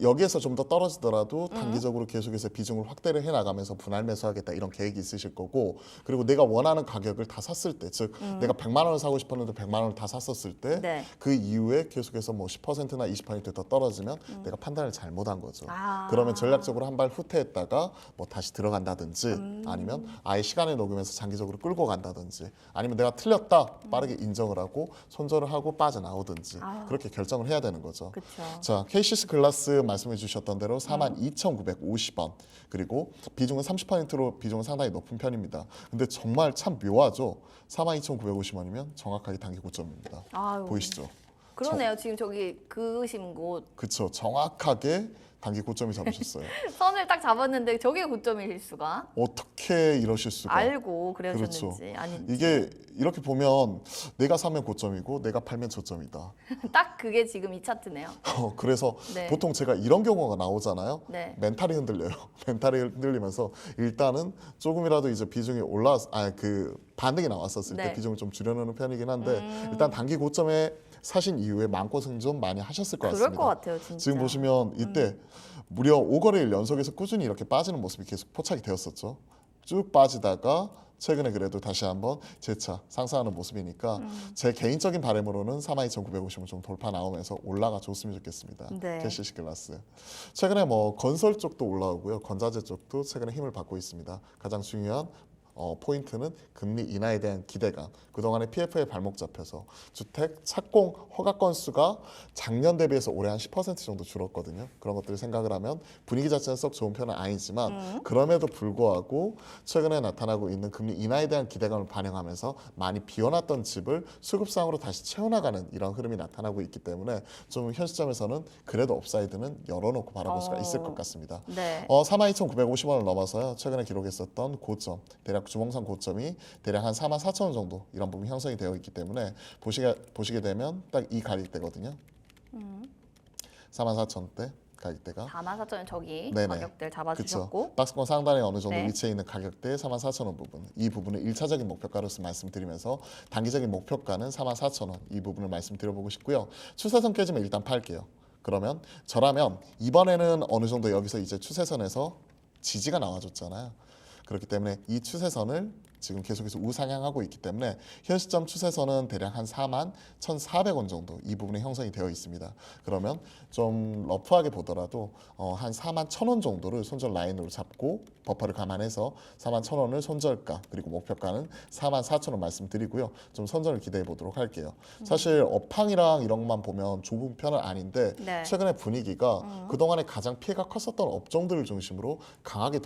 여기에서 좀 더 떨어지더라도 단기적으로 계속해서 비중을 확대를 해나가면서 분할 매수하겠다 이런 계획이 있으실 거고 그리고 내가 원하는 가격을 다 샀을 때 즉 내가 100만 원을 사고 싶었는데 100만 원을 다 샀었을 때 네. 그 이후에 계속해서 뭐 10%나 20%더 떨어지면 내가 판단을 잘못한 거죠. 아. 그러면 전략적으로 한 발 후퇴했다가 뭐 다시 들어간다든지 아니면 아예 시간을 녹이면서 장기적으로 끌고 간다든지 아니면 내가 틀렸다 빠르게 인정을 하고 손절을 하고 빠져나오든지 그렇게 결정을 해야 되는 거죠. 그쵸. 자, KCC 글라스 말씀해 주셨던 대로 42,950원 그리고 비중은 30%로 비중은 상당히 높은 편입니다. 근데 정말 참 묘하죠. 42,950원이면 정확하게 단기 고점입니다. 아유. 보이시죠? 그러네요. 지금 저기 그으신 곳 그쵸. 정확하게 단기 고점이 잡으셨어요. 선을 딱 잡았는데 저게 고점일 수가? 어떻게 이러실 수가? 알고 그러셨는지 그렇죠. 아닌지. 이게 이렇게 보면 내가 사면 고점이고 내가 팔면 저점이다. 딱 그게 지금 이 차트네요. 그래서 네. 보통 제가 이런 경우가 나오잖아요. 네. 멘탈이 흔들려요. 멘탈이 흔들리면서 일단은 조금이라도 이제 비중이 그 반등이 나왔었을 네. 때 비중을 좀 줄여놓는 편이긴 한데 일단 단기 고점에 사신 이후에 마음고생 많이 하셨을 것 그럴 같습니다. 것 같아요, 진짜. 지금 보시면 이때 무려 5거래일 연속해서 꾸준히 이렇게 빠지는 모습이 계속 포착이 되었었죠. 쭉 빠지다가 최근에 그래도 다시 한번 재차 상승하는 모습이니까 제 개인적인 바람으로는 42,950원 좀 돌파 나오면서 올라가 줬으면 좋겠습니다. 네. 캐시시 글라스. 최근에 뭐 건설 쪽도 올라오고요. 건자재 쪽도 최근에 힘을 받고 있습니다. 가장 중요한 포인트는 금리 인하에 대한 기대감. 그동안에 PF에 발목 잡혀서 주택 착공 허가 건수가 작년 대비해서 올해 한 10% 정도 줄었거든요. 그런 것들을 생각을 하면 분위기 자체는 썩 좋은 편은 아니지만 그럼에도 불구하고 최근에 나타나고 있는 금리 인하에 대한 기대감을 반영하면서 많이 비워놨던 집을 수급상으로 다시 채워나가는 이런 흐름이 나타나고 있기 때문에 좀 현 시점에서는 그래도 업사이드는 열어놓고 바라볼 수가 있을 것 같습니다. 네. 42,950원을 넘어서요. 최근에 기록했었던 고점, 대략 주봉상 고점이 대략 한 44,000원 정도 이런 부분이 형성이 되어 있기 때문에 보시게 되면 딱 이 가격대거든요. 44,000대 가격대가 44,000원 저기 네네. 가격대를 잡아주셨고 그쵸. 박스권 상단에 어느 정도 네. 위치해 있는 가격대 44,000원 부분 이 부분을 1차적인 목표가로서 말씀드리면서 단기적인 목표가는 44,000원 이 부분을 말씀드려보고 싶고요. 추세선 깨지면 일단 팔게요. 그러면 저라면 이번에는 어느 정도 여기서 이제 추세선에서 지지가 나와줬잖아요. 그렇기 때문에 이 추세선을 지금 계속해서 우상향하고 있기 때문에 현 시점 추세선은 대략 한 41,400원 정도 이 부분에 형성이 되어 있습니다. 그러면 좀 러프하게 보더라도 한 41,000원 정도를 손절 라인으로 잡고 버퍼를 감안해서 41,000원을 손절가 그리고 목표가는 44,000원 말씀드리고요. 좀 손절을 기대해 보도록 할게요. 사실 업황이랑 이런 것만 보면 좁은 편은 아닌데 네. 최근에 분위기가 그동안에 가장 피해가 컸었던 업종들을 중심으로 강하게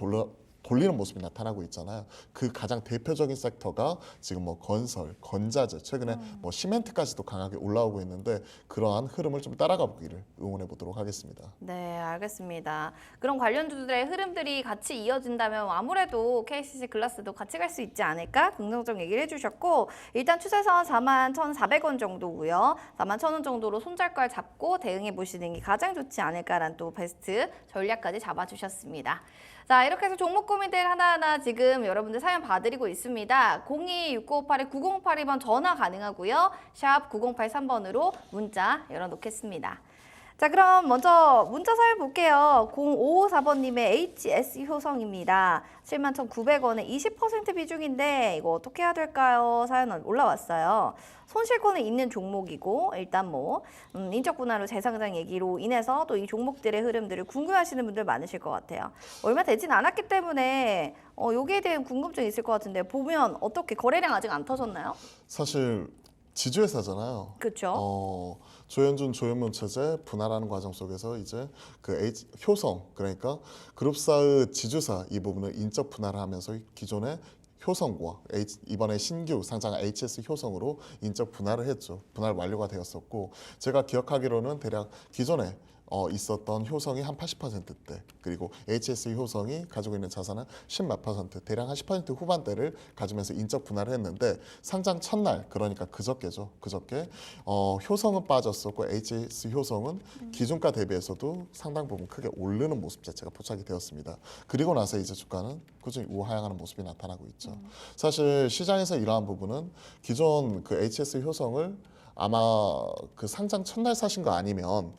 돌리는 모습이 나타나고 있잖아요. 그 가장 대표적인 섹터가 지금 뭐 건설, 건자재, 최근에 뭐 시멘트까지도 강하게 올라오고 있는데 그러한 흐름을 좀 따라가 보기를 응원해 보도록 하겠습니다. 네, 알겠습니다. 그런 관련주들의 흐름들이 같이 이어진다면 아무래도 KCC 글라스도 같이 갈 수 있지 않을까? 긍정적 얘기를 해주셨고 일단 추세선 41,400원 정도고요. 41,000원 정도로 손절가를 잡고 대응해 보시는 게 가장 좋지 않을까라는 또 베스트 전략까지 잡아주셨습니다. 자, 이렇게 해서 종목 고민들 하나하나 지금 여러분들 사연 봐드리고 있습니다. 02-6958-9082번 전화 가능하고요. 샵 9083번으로 문자 열어놓겠습니다. 자, 그럼 먼저 문자 사연 볼게요. 0554번님의 HS 효성입니다. 71,900원에 20% 비중인데 이거 어떻게 해야 될까요? 사연 올라왔어요. 손실권에 있는 종목이고 일단 뭐 인적 분할로 재상장 얘기로 인해서 또 이 종목들의 흐름들을 궁금해하시는 분들 많으실 것 같아요. 얼마 되진 않았기 때문에 여기에 대한 궁금증이 있을 것 같은데 보면 어떻게 거래량 아직 안 터졌나요? 사실 지주회사잖아요. 그렇죠. 조현준 조현문 체제 분할하는 과정 속에서 이제 효성 그러니까 그룹사의 지주사 이 부분을 인적 분할하면서 기존의 효성과 이번에 신규 상장한 HS 효성으로 인적 분할을 했죠. 분할 완료가 되었었고 제가 기억하기로는 대략 기존에 있었던 효성이 한 80%대 그리고 HS 효성이 가지고 있는 자산은 10몇 %, 대략 한 10% 후반대를 가지면서 인적 분할을 했는데 상장 첫날 그러니까 그저께죠. 그저께 효성은 빠졌었고 HS 효성은 기준가 대비해서도 상당 부분 크게 오르는 모습 자체가 포착이 되었습니다. 그리고 나서 이제 주가는 꾸준히 우하향하는 모습이 나타나고 있죠. 사실 시장에서 이러한 부분은 기존 그 HS 효성을 아마 그 상장 첫날 사신 거 아니면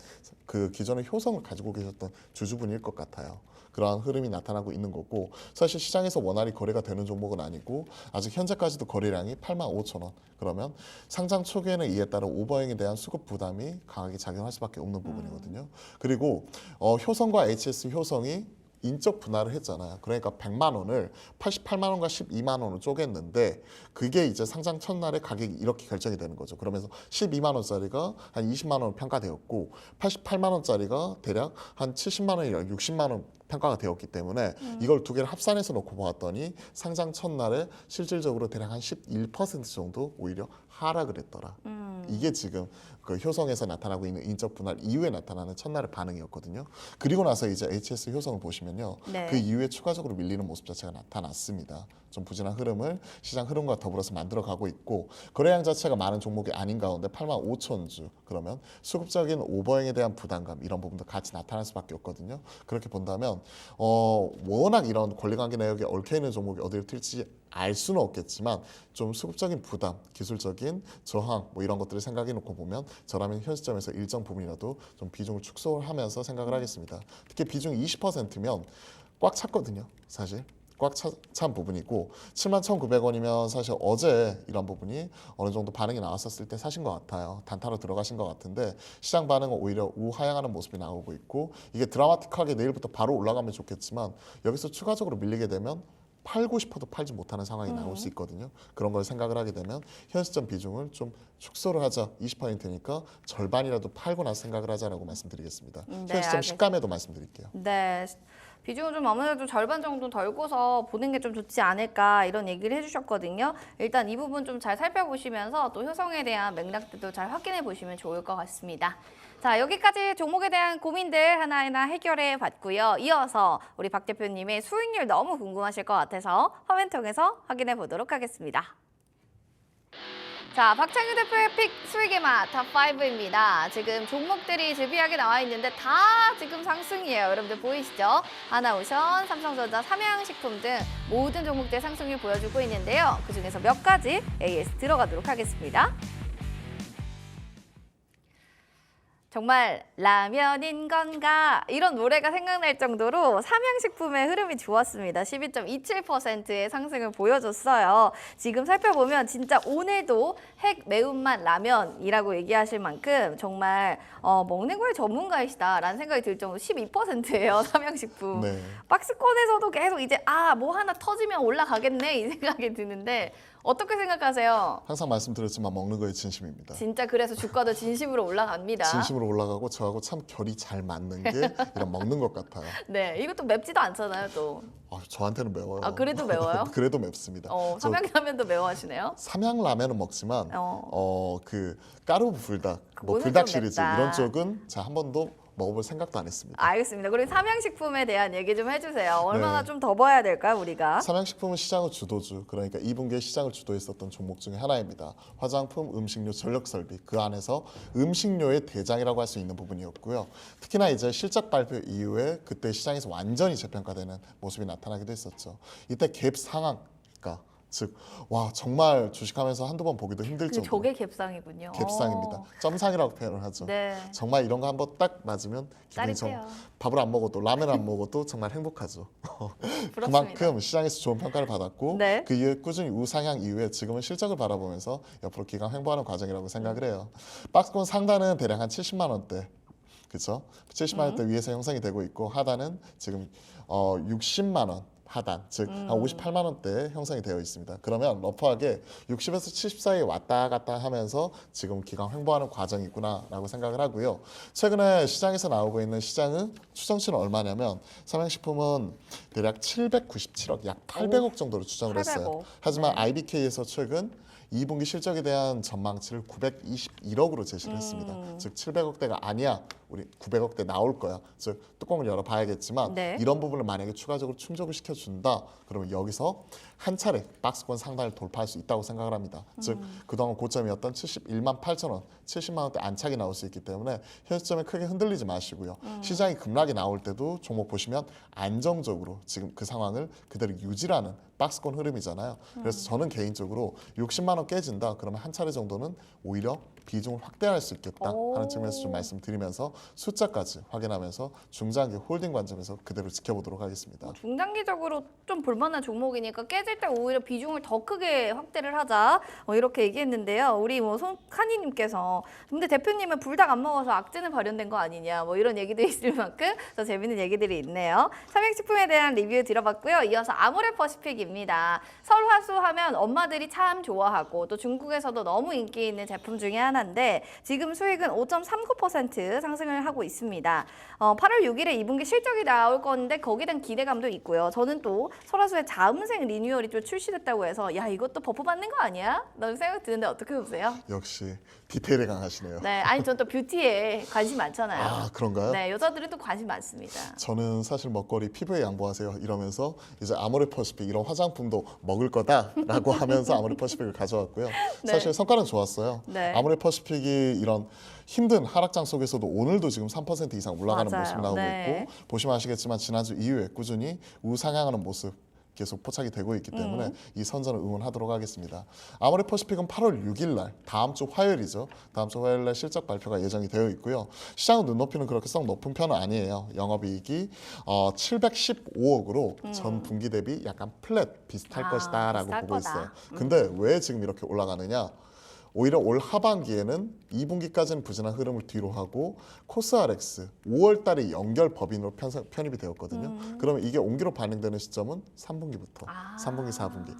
그 기존의 효성을 가지고 계셨던 주주분일 것 같아요. 그러한 흐름이 나타나고 있는 거고 사실 시장에서 원활히 거래가 되는 종목은 아니고 아직 현재까지도 거래량이 85,000원 그러면 상장 초기에는 이에 따른 오버행에 대한 수급 부담이 강하게 작용할 수밖에 없는 부분이거든요. 그리고 효성과 HS 효성이 인적 분할을 했잖아요. 그러니까 100만 원을 88만 원과 12만 원을 쪼갰는데 그게 이제 상장 첫날에 가격이 이렇게 결정이 되는 거죠. 그러면서 12만 원짜리가 한 20만 원 평가되었고 88만 원짜리가 대략 한 70만 원이나 60만 원 평가가 되었기 때문에 이걸 두 개를 합산해서 놓고 보았더니 상장 첫날에 실질적으로 대략 한 11% 정도 오히려 하락을 했더라. 이게 지금 그 효성에서 나타나고 있는 인적 분할 이후에 나타나는 첫날의 반응이었거든요. 그리고 나서 이제 HS 효성을 보시면요. 네. 그 이후에 추가적으로 밀리는 모습 자체가 나타났습니다. 좀 부진한 흐름을 시장 흐름과 더불어서 만들어가고 있고 거래량 자체가 많은 종목이 아닌 가운데 85,000주 그러면 수급적인 오버행에 대한 부담감 이런 부분도 같이 나타날 수밖에 없거든요. 그렇게 본다면 워낙 이런 권리관계 내역에 얽혀있는 종목이 어디를 튈지 알 수는 없겠지만 좀 수급적인 부담, 기술적인 저항 뭐 이런 것들을 생각해 놓고 보면 저라면 현 시점에서 일정 부분이라도 좀 비중을 축소를 하면서 생각을 하겠습니다. 특히 비중이 20%면 꽉 찼거든요. 사실. 꽉 찬 부분이고 71,900원이면 사실 어제 이런 부분이 어느 정도 반응이 나왔었을 때 사신 것 같아요. 단타로 들어가신 것 같은데 시장 반응은 오히려 우하향하는 모습이 나오고 있고 이게 드라마틱하게 내일부터 바로 올라가면 좋겠지만 여기서 추가적으로 밀리게 되면 팔고 싶어도 팔지 못하는 상황이 나올 수 있거든요. 그런 걸 생각을 하게 되면 현 시점 비중을 좀 축소를 하자. 20%니까 절반이라도 팔고 나서 생각을 하자라고 말씀드리겠습니다. 네, 현 시점 알겠습니다. 시가매도 말씀드릴게요. 네. 비중을 좀 아무래도 절반 정도 덜고서 보는 게 좀 좋지 않을까 이런 얘기를 해주셨거든요. 일단 이 부분 좀 잘 살펴보시면서 또 효성에 대한 맥락들도 잘 확인해 보시면 좋을 것 같습니다. 자, 여기까지 종목에 대한 고민들 하나하나 해결해 봤고요. 이어서 우리 박 대표님의 수익률 너무 궁금하실 것 같아서 화면 통해서 확인해 보도록 하겠습니다. 자, 박창규 대표의 픽 수익의 맛 탑5입니다. 지금 종목들이 즐비하게 나와 있는데 다 지금 상승이에요. 여러분들 보이시죠? 하나오션, 삼성전자, 삼양식품 등 모든 종목들 상승률 보여주고 있는데요. 그중에서 몇 가지 AS 들어가도록 하겠습니다. 정말 라면인 건가 이런 노래가 생각날 정도로 삼양식품의 흐름이 좋았습니다. 12.27%의 상승을 보여줬어요. 지금 살펴보면 진짜 오늘도 핵 매운맛 라면이라고 얘기하실 만큼 정말 먹는 거에 전문가이시다라는 생각이 들 정도로 12%예요. 삼양식품. 네. 박스권에서도 계속 이제 뭐 하나 터지면 올라가겠네 이 생각이 드는데 어떻게 생각하세요? 항상 말씀드렸지만 먹는 거에 진심입니다. 진짜 그래서 주가도 진심으로 올라갑니다. 진심으로 올라가고 저하고 참 결이 잘 맞는 게 이런 먹는 것 같아요. 네, 이것도 맵지도 않잖아요, 또. 저한테는 매워요. 아, 그래도 매워요? 그래도 맵습니다. 저 삼양라면도 매워하시네요? 삼양라면은 먹지만 그 까르보 불닭, 뭐 그거는 불닭 좀 시리즈 맵다. 이런 쪽은 한 번도 먹어볼 생각도 안 했습니다. 알겠습니다. 그럼 삼양식품에 대한 얘기 좀 해주세요. 얼마나 네. 좀 더 봐야 될까요, 우리가? 삼양식품은 시장의 주도주, 그러니까 2분기에 시장을 주도했었던 종목 중에 하나입니다. 화장품, 음식료, 전력설비 그 안에서 음식료의 대장이라고 할 수 있는 부분이었고요. 특히나 이제 실적 발표 이후에 그때 시장에서 완전히 재평가되는 모습이 나타나기도 했었죠. 이때 갭 상한가 즉, 와 정말 주식하면서 한두 번 보기도 힘들 정도. 저게 갭상이군요. 갭상입니다. 점상이라고 표현을 하죠. 네. 정말 이런 거 한번 딱 맞으면 기분이 짜릿해요. 밥을 안 먹어도 라면을 안 먹어도 정말 행복하죠. 부럽습니다. 그만큼 시장에서 좋은 평가를 받았고 네. 그 이후에 꾸준히 우상향 이후에 지금은 실적을 바라보면서 옆으로 기강 횡보하는 과정이라고 생각을 해요. 박스권 상단은 대략 한 70만 원대. 그렇죠? 70만 원대 위에서 형성이 되고 있고 하단은 지금 60만 원 하단, 즉 한 58만 원대 형성이 되어 있습니다. 그러면 러프하게 60에서 70 사이에 왔다 갔다 하면서 지금 기강 횡보하는 과정이구나라고 생각을 하고요. 최근에 시장에서 나오고 있는 시장은 추정치는 얼마냐면 삼양식품은 대략 797억, 약 800억 정도로 추정을 했어요. 800억. 하지만 IBK에서 최근 2분기 실적에 대한 전망치를 921억으로 제시를 했습니다. 즉 700억대가 아니야. 우리 900억대 나올 거야. 즉 뚜껑을 열어봐야겠지만 네. 이런 부분을 만약에 추가적으로 충족을 시켜준다. 그러면 여기서 한 차례 박스권 상단을 돌파할 수 있다고 생각을 합니다. 즉 그동안 고점이었던 71만 8천 원, 70만 원대 안착이 나올 수 있기 때문에 현 시점에 크게 흔들리지 마시고요. 시장이 급락이 나올 때도 종목 보시면 안정적으로 지금 그 상황을 그대로 유지하는 박스권 흐름이잖아요. 그래서 저는 개인적으로 60만 원 깨진다. 그러면 한 차례 정도는 오히려 비중을 확대할 수 있겠다 하는 측면에서 좀 말씀드리면서 숫자까지 확인하면서 중장기 홀딩 관점에서 그대로 지켜보도록 하겠습니다. 중장기적으로 좀 볼만한 종목이니까 깨질 때 오히려 비중을 더 크게 확대를 하자 이렇게 얘기했는데요. 우리 뭐 손칸이님께서 근데 대표님은 불닭 안 먹어서 악재는 발현된 거 아니냐 뭐 이런 얘기도 있을 만큼 더 재밌는 얘기들이 있네요. 삼양식품에 대한 리뷰 들어봤고요. 이어서 아모레퍼시픽입니다. 설화수 하면 엄마들이 참 좋아하고 또 중국에서도 너무 인기 있는 제품 중에 하나인데 지금 수익은 5.39% 상승을 하고 있습니다. 8월 6일에 2분기 실적이 나올 건데 거기에 대한 기대감도 있고요. 저는 또 설화수의 자음생 리뉴얼이 좀 출시됐다고 해서 야 이것도 버프 받는 거 아니야? 라는 생각 드는데 어떻게 보세요? 역시 디테일에 강하시네요. 네, 아니 저는 또 뷰티에 관심 많잖아요. 아 그런가요? 네, 여자들은 또 관심 많습니다. 저는 사실 먹거리 피부에 양보하세요 이러면서 이제 아모레퍼시픽 이런 화장품도 먹을 거다라고 하면서 아모레퍼시픽을 가져왔고요. 네. 사실 성과는 좋았어요. 네. 아모레퍼시픽이 이런 힘든 하락장 속에서도 오늘도 지금 3% 이상 올라가는 맞아요. 모습이 나오고 네. 있고 보시면 아시겠지만 지난주 이후에 꾸준히 우상향하는 모습 계속 포착이 되고 있기 때문에 이 선전을 응원하도록 하겠습니다. 아모레퍼시픽은 8월 6일 날 다음 주 화요일이죠. 다음 주 화요일 날 실적 발표가 예정이 되어 있고요. 시장 눈높이는 그렇게 썩 높은 편은 아니에요. 영업이익이 715억으로 전 분기 대비 약간 플랫 비슷할 것이다라고 비슷할 보고 거다. 있어요. 근데 왜 지금 이렇게 올라가느냐? 오히려 올 하반기에는 2분기까지는 부진한 흐름을 뒤로 하고 코스RX 5월 달에 연결 법인으로 편입이 되었거든요. 그러면 이게 옹기로 반영되는 시점은 3분기부터 3분기, 4분기.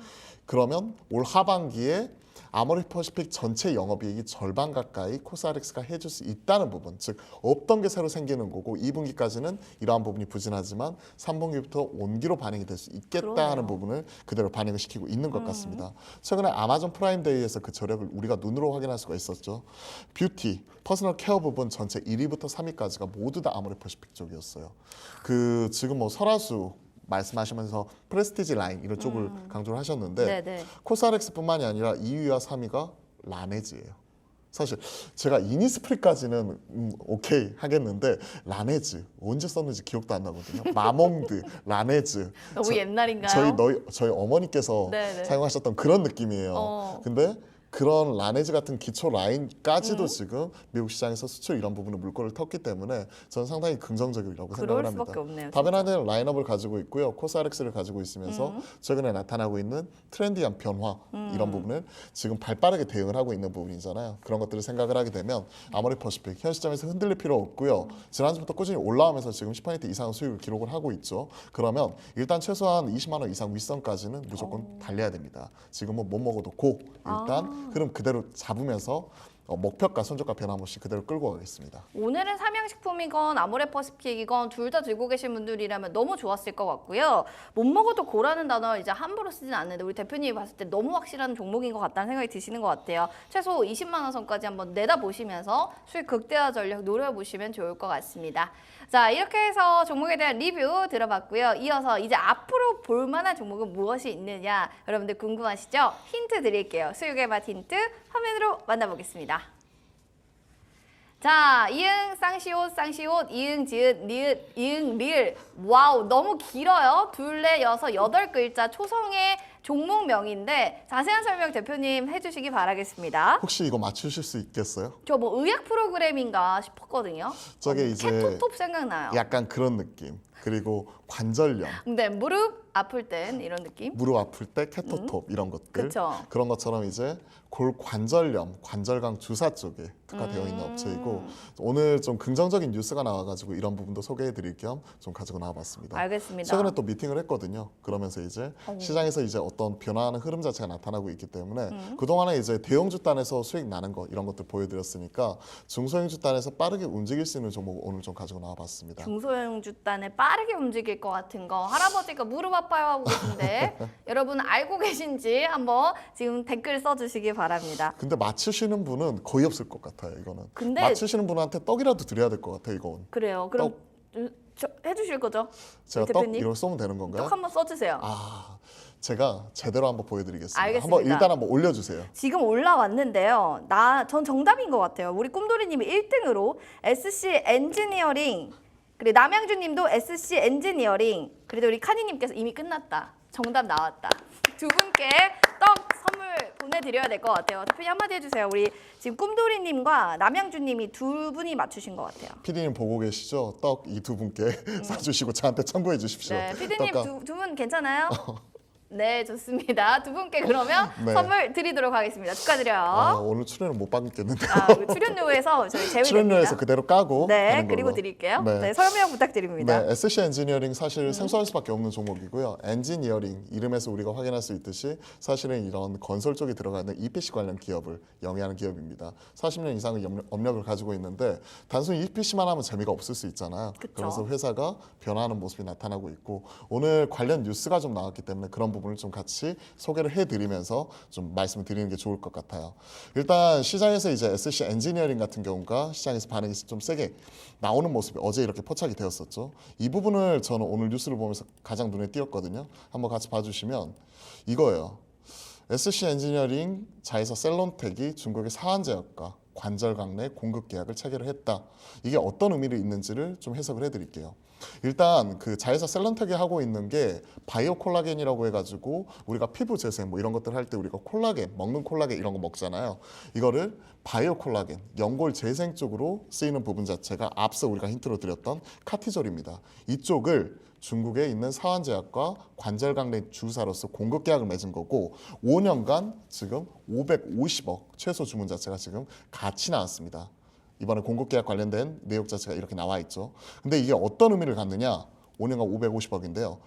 그러면 올 하반기에 아모레퍼시픽 전체 영업이익이 절반 가까이 코스RX가 해줄 수 있다는 부분, 즉 없던 게 새로 생기는 거고 2분기까지는 이러한 부분이 부진하지만 3분기부터 온기로 반영이 될 수 있겠다 그러네요. 하는 부분을 그대로 반영을 시키고 있는 것 같습니다. 최근에 아마존 프라임데이에서 그 저력을 우리가 눈으로 확인할 수가 있었죠. 뷰티, 퍼스널 케어 부분 전체 1위부터 3위까지가 모두 다 아모레퍼시픽 쪽이었어요. 그 지금 뭐 설화수 말씀하시면서 프레스티지 라인 이런 쪽을 강조를 하셨는데 네네. 코스RX뿐만이 아니라 2위와 3위가 라네즈예요. 사실 제가 이니스프리까지는 오케이 하겠는데 라네즈 언제 썼는지 기억도 안 나거든요. 마몽드, 라네즈 너무 옛날인가요? 저희 어머니께서 네네. 사용하셨던 그런 느낌이에요. 근데 그런 라네즈 같은 기초 라인까지도 지금 미국 시장에서 수출 이런 부분에 물꼬를 텄기 때문에 저는 상당히 긍정적이라고 그럴 생각을 합니다. 수밖에 없네요. 다변화된 라인업을 가지고 있고요. 코스RX를 가지고 있으면서 최근에 나타나고 있는 트렌디한 변화 이런 부분을 지금 발빠르게 대응을 하고 있는 부분이잖아요. 그런 것들을 생각을 하게 되면 아모레퍼시픽 현 시점에서 흔들릴 필요 없고요. 지난주부터 꾸준히 올라오면서 지금 10% 이상 수익을 기록을 하고 있죠. 그러면 일단 최소한 20만 원 이상 윗선까지는 무조건 달려야 됩니다. 지금은 못 먹어도 고 일단 흐름 그대로 잡으면서 목표가 손절가 변함없이 그대로 끌고 가겠습니다. 오늘은 삼양식품이건 아모레퍼시픽이건 둘 다 들고 계신 분들이라면 너무 좋았을 것 같고요. 못 먹어도 고라는 단어 이제 함부로 쓰진 않는데 우리 대표님이 봤을 때 너무 확실한 종목인 것 같다는 생각이 드시는 것 같아요. 최소 20만 원 선까지 한번 내다보시면서 수익 극대화 전략 노려보시면 좋을 것 같습니다. 자, 이렇게 해서 종목에 대한 리뷰 들어봤고요. 이어서 이제 앞으로 볼 만한 종목은 무엇이 있느냐 여러분들 궁금하시죠? 힌트 드릴게요. 수익의 맛 힌트 화면으로 만나보겠습니다. 자, 이응 쌍시옷 쌍시옷 이응 지읒 니읒 이응 리을 와우 너무 길어요. 둘, 넷, 여섯, 8글자 초성의 종목명인데 자세한 설명 대표님 해주시기 바라겠습니다. 혹시 이거 맞추실 수 있겠어요? 저 뭐 의학 프로그램인가 싶었거든요. 저게 이제 케토톱 생각나요. 약간 그런 느낌. 그리고 관절염, 근데 무릎 아플 땐 이런 느낌? 무릎 아플 때 케토톱 이런 것들. 그쵸. 그런 것처럼 이제 골관절염, 관절강 주사 쪽에 특화되어 있는 업체이고 오늘 좀 긍정적인 뉴스가 나와가지고 이런 부분도 소개해드릴 겸 좀 가지고 나와봤습니다. 알겠습니다. 최근에 또 미팅을 했거든요. 그러면서 이제 시장에서 이제 어떤 변화하는 흐름 자체가 나타나고 있기 때문에 그동안에 이제 대형주 단에서 수익 나는 거 이런 것들 보여드렸으니까 중소형주 단에서 빠르게 움직일 수 있는 종목 오늘 좀 가지고 나와봤습니다. 중소형주단에 빠르게 움직일 것 같은 거 할아버지가 무릎 아파요 하고 계신데 여러분 알고 계신지 한번 지금 댓글 써주시기 바랍니다. 근데 맞추시는 분은 거의 없을 것 같아요. 이거는 근데- 맞추시는 분한테 떡이라도 드려야 될 것 같아요. 이건 그래요. 그럼 해주실 거죠? 제가 우리 떡 대표님? 이런 거 쏘면 되는 건가요? 떡 한번 써주세요. 아, 제가 제대로 한번 보여드리겠습니다. 알겠습니다. 한번 일단 한번 올려주세요. 지금 올라왔는데요. 전 정답인 것 같아요. 우리 꿈돌이님이 1등으로 SC 엔지니어링, 그리고 남양주님도 SC 엔지니어링, 그래도 우리 카니님께서 이미 끝났다. 정답 나왔다. 두 분께 떡 선물 보내드려야 될 것 같아요. 대표님 한마디 해주세요. 우리 지금 꿈돌이님과 남양주님이 두 분이 맞추신 것 같아요. PD님 보고 계시죠? 떡 이 두 분께 사주시고 저한테 첨부해 주십시오. 네, 피디님 떡과- 두 분 괜찮아요? 네, 좋습니다. 두 분께 그러면 네. 선물 드리도록 하겠습니다. 축하드려요. 아, 오늘 출연을 못 받겠는데요. 그 출연료에서 저희 제외됩니다. 출연료에서 그대로 까고 네, 하는 그리고 걸로. 드릴게요. 네. 네, 설명 부탁드립니다. 네, SC 엔지니어링 사실 생소할 수밖에 없는 종목이고요. 엔지니어링 이름에서 우리가 확인할 수 있듯이 사실은 이런 건설 쪽에 들어가 있는 EPC 관련 기업을 영위하는 기업입니다. 40년 이상의 업력을 가지고 있는데 단순히 EPC만 하면 재미가 없을 수 있잖아요. 그쵸. 그래서 회사가 변화하는 모습이 나타나고 있고 오늘 관련 뉴스가 좀 나왔기 때문에 그런 부분을 좀 같이 소개를 해드리면서 좀 말씀을 드리는 게 좋을 것 같아요. 일단 시장에서 이제 SC 엔지니어링 같은 경우가 시장에서 반응이 좀 세게 나오는 모습이 어제 이렇게 포착이 되었었죠. 이 부분을 저는 오늘 뉴스를 보면서 가장 눈에 띄었거든요. 한번 같이 봐주시면 이거예요. SC 엔지니어링 자회사 셀론텍이 중국의 사한제약과 관절강 내 공급 계약을 체결을 했다. 이게 어떤 의미를 있는지를 좀 해석을 해드릴게요. 일단 그 자회사 셀런텍이 하고 있는 게 바이오 콜라겐이라고 해가지고 우리가 피부 재생 뭐 이런 것들 할 때 우리가 콜라겐 먹는 콜라겐 이런 거 먹잖아요. 이거를 바이오 콜라겐 연골 재생 쪽으로 쓰이는 부분 자체가 앞서 우리가 힌트로 드렸던 카티졸입니다. 이쪽을 중국에 있는 사한제약과 관절강 내 주사로서 공급 계약을 맺은 거고 5년간 지금 550억 최소 주문 자체가 지금 같이 나왔습니다. 이번에 공급 계약 관련된 내용 자체가 이렇게 나와 있죠. 근데 이게 어떤 의미를 갖느냐? 5년간 550억인데요.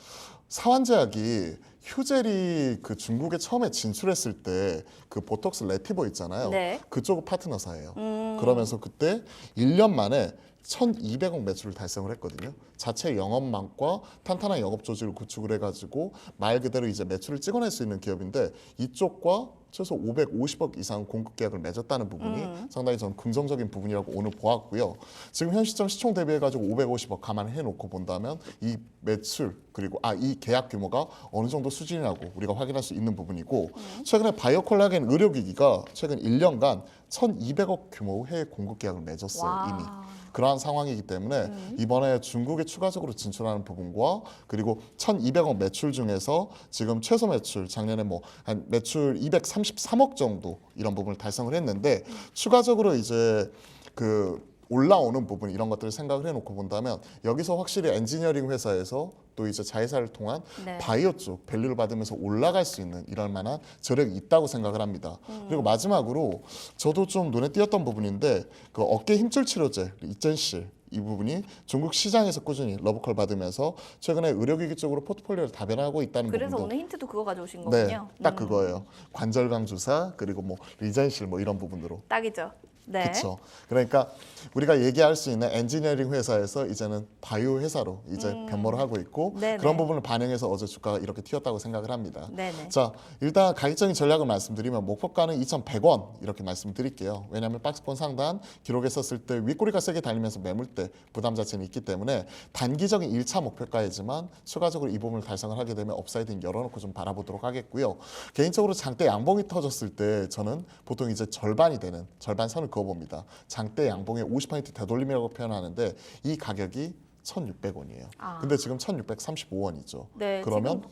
사환제약이 휴젤이 그 중국에 처음에 진출했을 때 그 보톡스 레티버 있잖아요. 네. 그쪽 파트너사예요. 그러면서 그때 1년 만에 1,200억 매출을 달성을 했거든요. 자체 영업망과 탄탄한 영업 조직을 구축을 해가지고 말 그대로 이제 매출을 찍어낼 수 있는 기업인데 이쪽과 최소 550억 이상 공급 계약을 맺었다는 부분이 상당히 전 긍정적인 부분이라고 오늘 보았고요. 지금 현 시점 시총 대비해가지고 550억 감안해 놓고 본다면 이 매출 그리고 이 계약 규모가 어느 정도 수준이라고 우리가 확인할 수 있는 부분이고 최근에 바이오 콜라겐 의료기기가 최근 1년간 1,200억 규모 해외 공급 계약을 맺었어요. 와. 이미. 그러한 상황이기 때문에 이번에 중국에 추가적으로 진출하는 부분과 그리고 1,200억 매출 중에서 지금 최소 매출 작년에 뭐 한 매출 233억 정도 이런 부분을 달성을 했는데 추가적으로 이제 그 올라오는 부분 이런 것들을 생각을 해놓고 본다면 여기서 확실히 엔지니어링 회사에서 또 이제 자회사를 통한 네. 바이오 쪽 밸류를 받으면서 올라갈 수 있는 이럴 만한 저력이 있다고 생각을 합니다. 그리고 마지막으로 저도 좀 눈에 띄었던 부분인데 그 어깨 힘줄 치료제 이젠실 이 부분이 중국 시장에서 꾸준히 러브콜 받으면서 최근에 의료기기 쪽으로 포트폴리오를 다변화하고 있다는 그래서 부분도 오늘 힌트도 그거 가져오신 네, 거군요. 딱 그거예요. 관절강 주사 그리고 뭐 리젠실 뭐 이런 부분으로 딱이죠. 네. 그렇죠. 그러니까 우리가 얘기할 수 있는 엔지니어링 회사에서 이제는 바이오 회사로 이제 변모를 하고 있고 네네. 그런 부분을 반영해서 어제 주가가 이렇게 튀었다고 생각을 합니다. 네네. 자, 일단 가격적인 전략을 말씀드리면 목표가는 2,100원 이렇게 말씀드릴게요. 왜냐하면 박스권 상단 기록했었을 때 윗꼬리가 세게 달리면서 매물대 부담 자체는 있기 때문에 단기적인 1차 목표가이지만 추가적으로 이 부분을 달성을 하게 되면 업사이드는 열어놓고 좀 바라보도록 하겠고요. 개인적으로 장대 양봉이 터졌을 때 저는 보통 이제 절반이 되는 절반 선을 그어봅니다. 장대 양봉의 50% 되돌림이라고 표현하는데 이 가격이 1,600원이에요. 근데 지금 1,635원이죠. 네, 그러면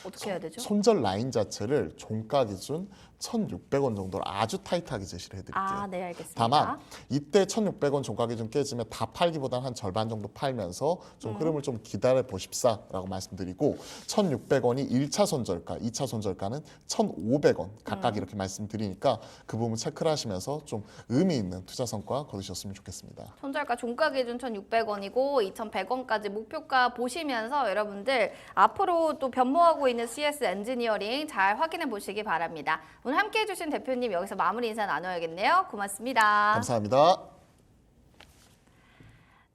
어떻게 해야 되죠? 손절 라인 자체를 종가 기준 1,600원 정도로 아주 타이트하게 제시를 해드릴게요. 아, 네, 알겠습니다. 다만 이때 1,600원 종가 기준 깨지면 다 팔기보다는 한 절반 정도 팔면서 좀 흐름을 좀 기다려 보십사라고 말씀드리고 1,600원이 1차 손절가, 2차 손절가는 1,500원 각각 이렇게 말씀드리니까 그 부분 체크를 하시면서 좀 의미 있는 투자 성과 거두셨으면 좋겠습니다. 손절가 종가 기준 1,600원이고 2,100원까지 목표가 보시면서 여러분들 앞으로 또 변모하고 있는 CS 엔지니어링 잘 확인해 보시기 바랍니다. 오늘 함께해 주신 대표님 여기서 마무리 인사 나눠야겠네요. 고맙습니다. 감사합니다.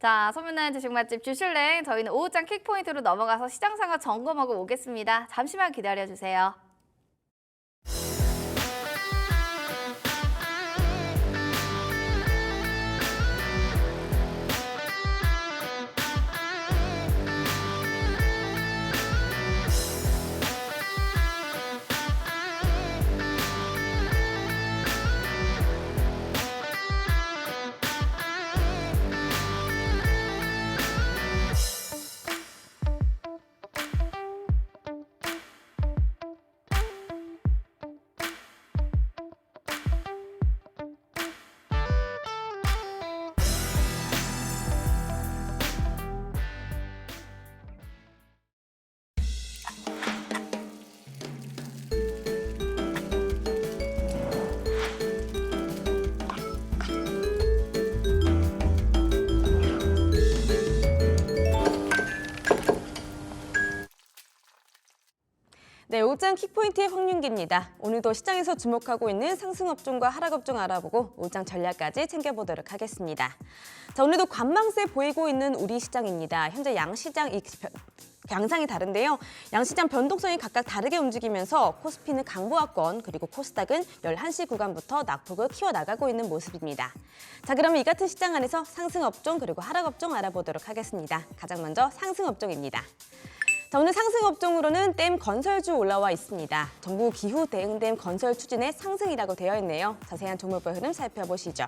자, 소문난 주식 맛집 주슐랭 저희는 오후장 킥포인트로 넘어가서 시장 상황 점검하고 오겠습니다. 잠시만 기다려 주세요. 네, 오후장 킥포인트의 황윤기입니다. 오늘도 시장에서 주목하고 있는 상승업종과 하락업종 알아보고 오후장 전략까지 챙겨보도록 하겠습니다. 자, 오늘도 관망세 보이고 있는 우리 시장입니다. 현재 양시장 양상이 다른데요. 양시장 변동성이 각각 다르게 움직이면서 코스피는 강보합권 그리고 코스닥은 11시 구간부터 낙폭을 키워나가고 있는 모습입니다. 자, 그러면 이 같은 시장 안에서 상승업종 그리고 하락업종 알아보도록 하겠습니다. 가장 먼저 상승업종입니다. 자, 오늘 상승업종으로는 댐 건설주 올라와 있습니다. 정부 기후 대응댐 건설 추진의 상승이라고 되어 있네요. 자세한 종목별 흐름 살펴보시죠.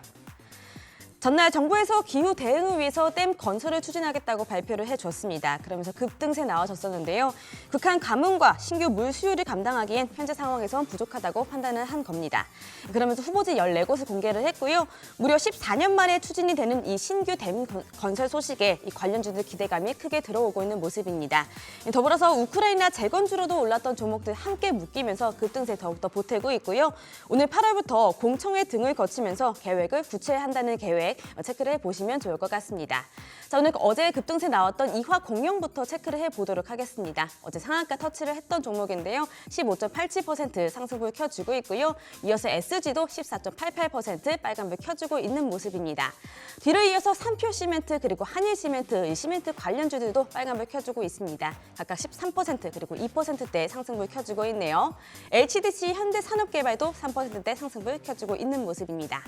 전날 정부에서 기후 대응을 위해서 댐 건설을 추진하겠다고 발표를 해줬습니다. 그러면서 급등세 나와줬었는데요. 극한 가뭄과 신규 물 수요를 감당하기엔 현재 상황에선 부족하다고 판단을 한 겁니다. 그러면서 후보지 14곳을 공개를 했고요. 무려 14년 만에 추진이 되는 이 신규 댐 건설 소식에 이 관련주들 기대감이 크게 들어오고 있는 모습입니다. 더불어서 우크라이나 재건주로도 올랐던 종목들 함께 묶이면서 급등세 더욱더 보태고 있고요. 오늘 8월부터 공청회 등을 거치면서 계획을 구체화한다는 계획 체크를 해보시면 좋을 것 같습니다. 자, 오늘 어제 급등세 나왔던 이화공룡부터 체크를 해보도록 하겠습니다. 어제 상한가 터치를 했던 종목인데요. 15.87% 상승불 켜주고 있고요. 이어서 SG도 14.88% 빨간불 켜주고 있는 모습입니다. 뒤를 이어서 삼표시멘트 그리고 한일시멘트, 이 시멘트 관련주들도 빨간불 켜주고 있습니다. 각각 13% 그리고 2%대 상승불 켜주고 있네요. HDC 현대산업개발도 3%대 상승불 켜주고 있는 모습입니다.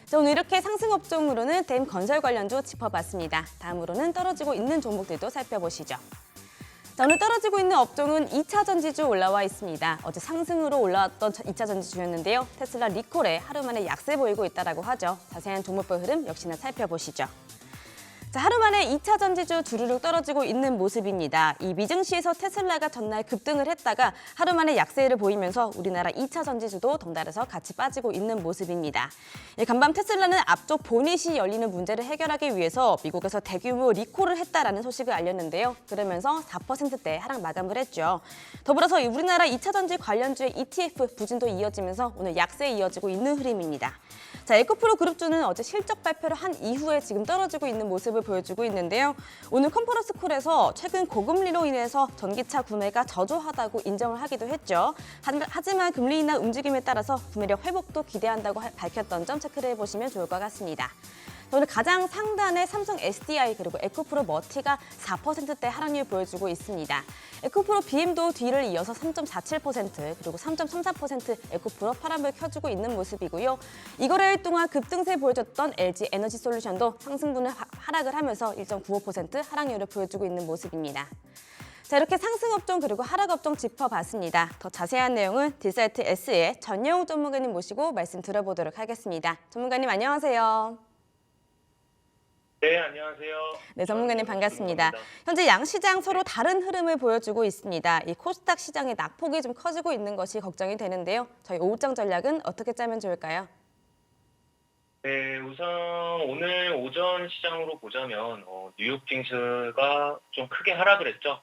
자, 오늘 이렇게 상승업종으로는 댐 건설 관련주 짚어봤습니다. 다음으로는 떨어지고 있는 종목들도 살펴보시죠. 자, 오늘 떨어지고 있는 업종은 2차 전지주 올라와 있습니다. 어제 상승으로 올라왔던 2차 전지주였는데요. 테슬라 리콜에 하루 만에 약세 보이고 있다고 하죠. 자세한 종목별 흐름 역시나 살펴보시죠. 자, 하루 만에 2차 전지주 주르륵 떨어지고 있는 모습입니다. 이 미증시에서 테슬라가 전날 급등을 했다가 하루 만에 약세를 보이면서 우리나라 2차 전지주도 덩달아서 같이 빠지고 있는 모습입니다. 간밤 테슬라는 앞쪽 보닛이 열리는 문제를 해결하기 위해서 미국에서 대규모 리콜을 했다라는 소식을 알렸는데요. 그러면서 4%대 하락 마감을 했죠. 더불어서 우리나라 2차 전지 관련주의 ETF 부진도 이어지면서 오늘 약세에 이어지고 있는 흐름입니다. 자, 에코프로 그룹주는 어제 실적 발표를 한 이후에 지금 떨어지고 있는 모습을 보여주고 있는데요. 오늘 컨퍼런스 콜에서 최근 고금리로 인해서 전기차 구매가 저조하다고 인정을 하기도 했죠. 하지만 금리 인하 움직임에 따라서 구매력 회복도 기대한다고 밝혔던 점 체크를 해보시면 좋을 것 같습니다. 오늘 가장 상단에 삼성 SDI 그리고 에코프로 머티가 4%대 하락률 보여주고 있습니다. 에코프로 BM도 뒤를 이어서 3.47% 그리고 3.34% 에코프로 파란불 켜주고 있는 모습이고요. 이거래일 동안 급등세 보여줬던 LG 에너지 솔루션도 상승분을 하락을 하면서 1.95% 하락률을 보여주고 있는 모습입니다. 자, 이렇게 상승업종 그리고 하락업종 짚어봤습니다. 더 자세한 내용은 딜사이트 S의 전영욱 전문가님 모시고 말씀 들어보도록 하겠습니다. 전문가님 안녕하세요. 네, 안녕하세요. 네, 전문가님 반갑습니다. 반갑습니다. 현재 양 시장 서로 다른 흐름을 보여주고 있습니다. 이 코스닥 시장의 낙폭이 좀 커지고 있는 것이 걱정이 되는데요. 저희 오후장 전략은 어떻게 짜면 좋을까요? 네, 우선 오늘 오전 시장으로 보자면 뉴욕 증시가 좀 크게 하락을 했죠.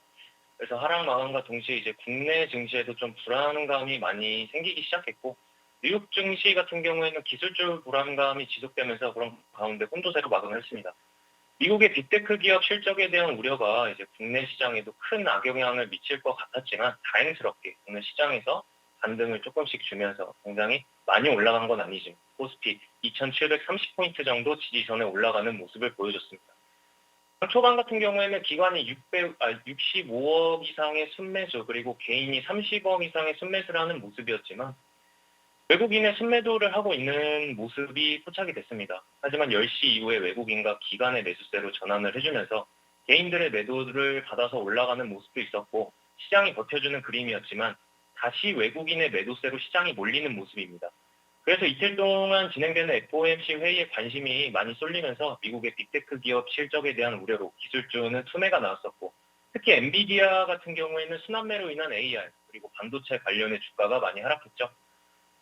그래서 하락 마감과 동시에 이제 국내 증시에도 좀 불안감이 많이 생기기 시작했고, 뉴욕 증시 같은 경우에는 기술적 불안감이 지속되면서 그런 가운데 혼조세로 마감을 했습니다. 미국의 빅테크 기업 실적에 대한 우려가 이제 국내 시장에도 큰 악영향을 미칠 것 같았지만 다행스럽게 오늘 시장에서 반등을 조금씩 주면서 굉장히 많이 올라간 건 아니지만 코스피 2,730포인트 정도 지지선에 올라가는 모습을 보여줬습니다. 초반 같은 경우에는 기관이 65억 이상의 순매수 그리고 개인이 30억 이상의 순매수를 하는 모습이었지만 외국인의 순매도를 하고 있는 모습이 포착이 됐습니다. 하지만 10시 이후에 외국인과 기관의 매수세로 전환을 해주면서 개인들의 매도를 받아서 올라가는 모습도 있었고 시장이 버텨주는 그림이었지만 다시 외국인의 매도세로 시장이 몰리는 모습입니다. 그래서 이틀 동안 진행되는 FOMC 회의에 관심이 많이 쏠리면서 미국의 빅테크 기업 실적에 대한 우려로 기술주는 투매가 나왔었고 특히 엔비디아 같은 경우에는 순환매로 인한 AR 그리고 반도체 관련의 주가가 많이 하락했죠.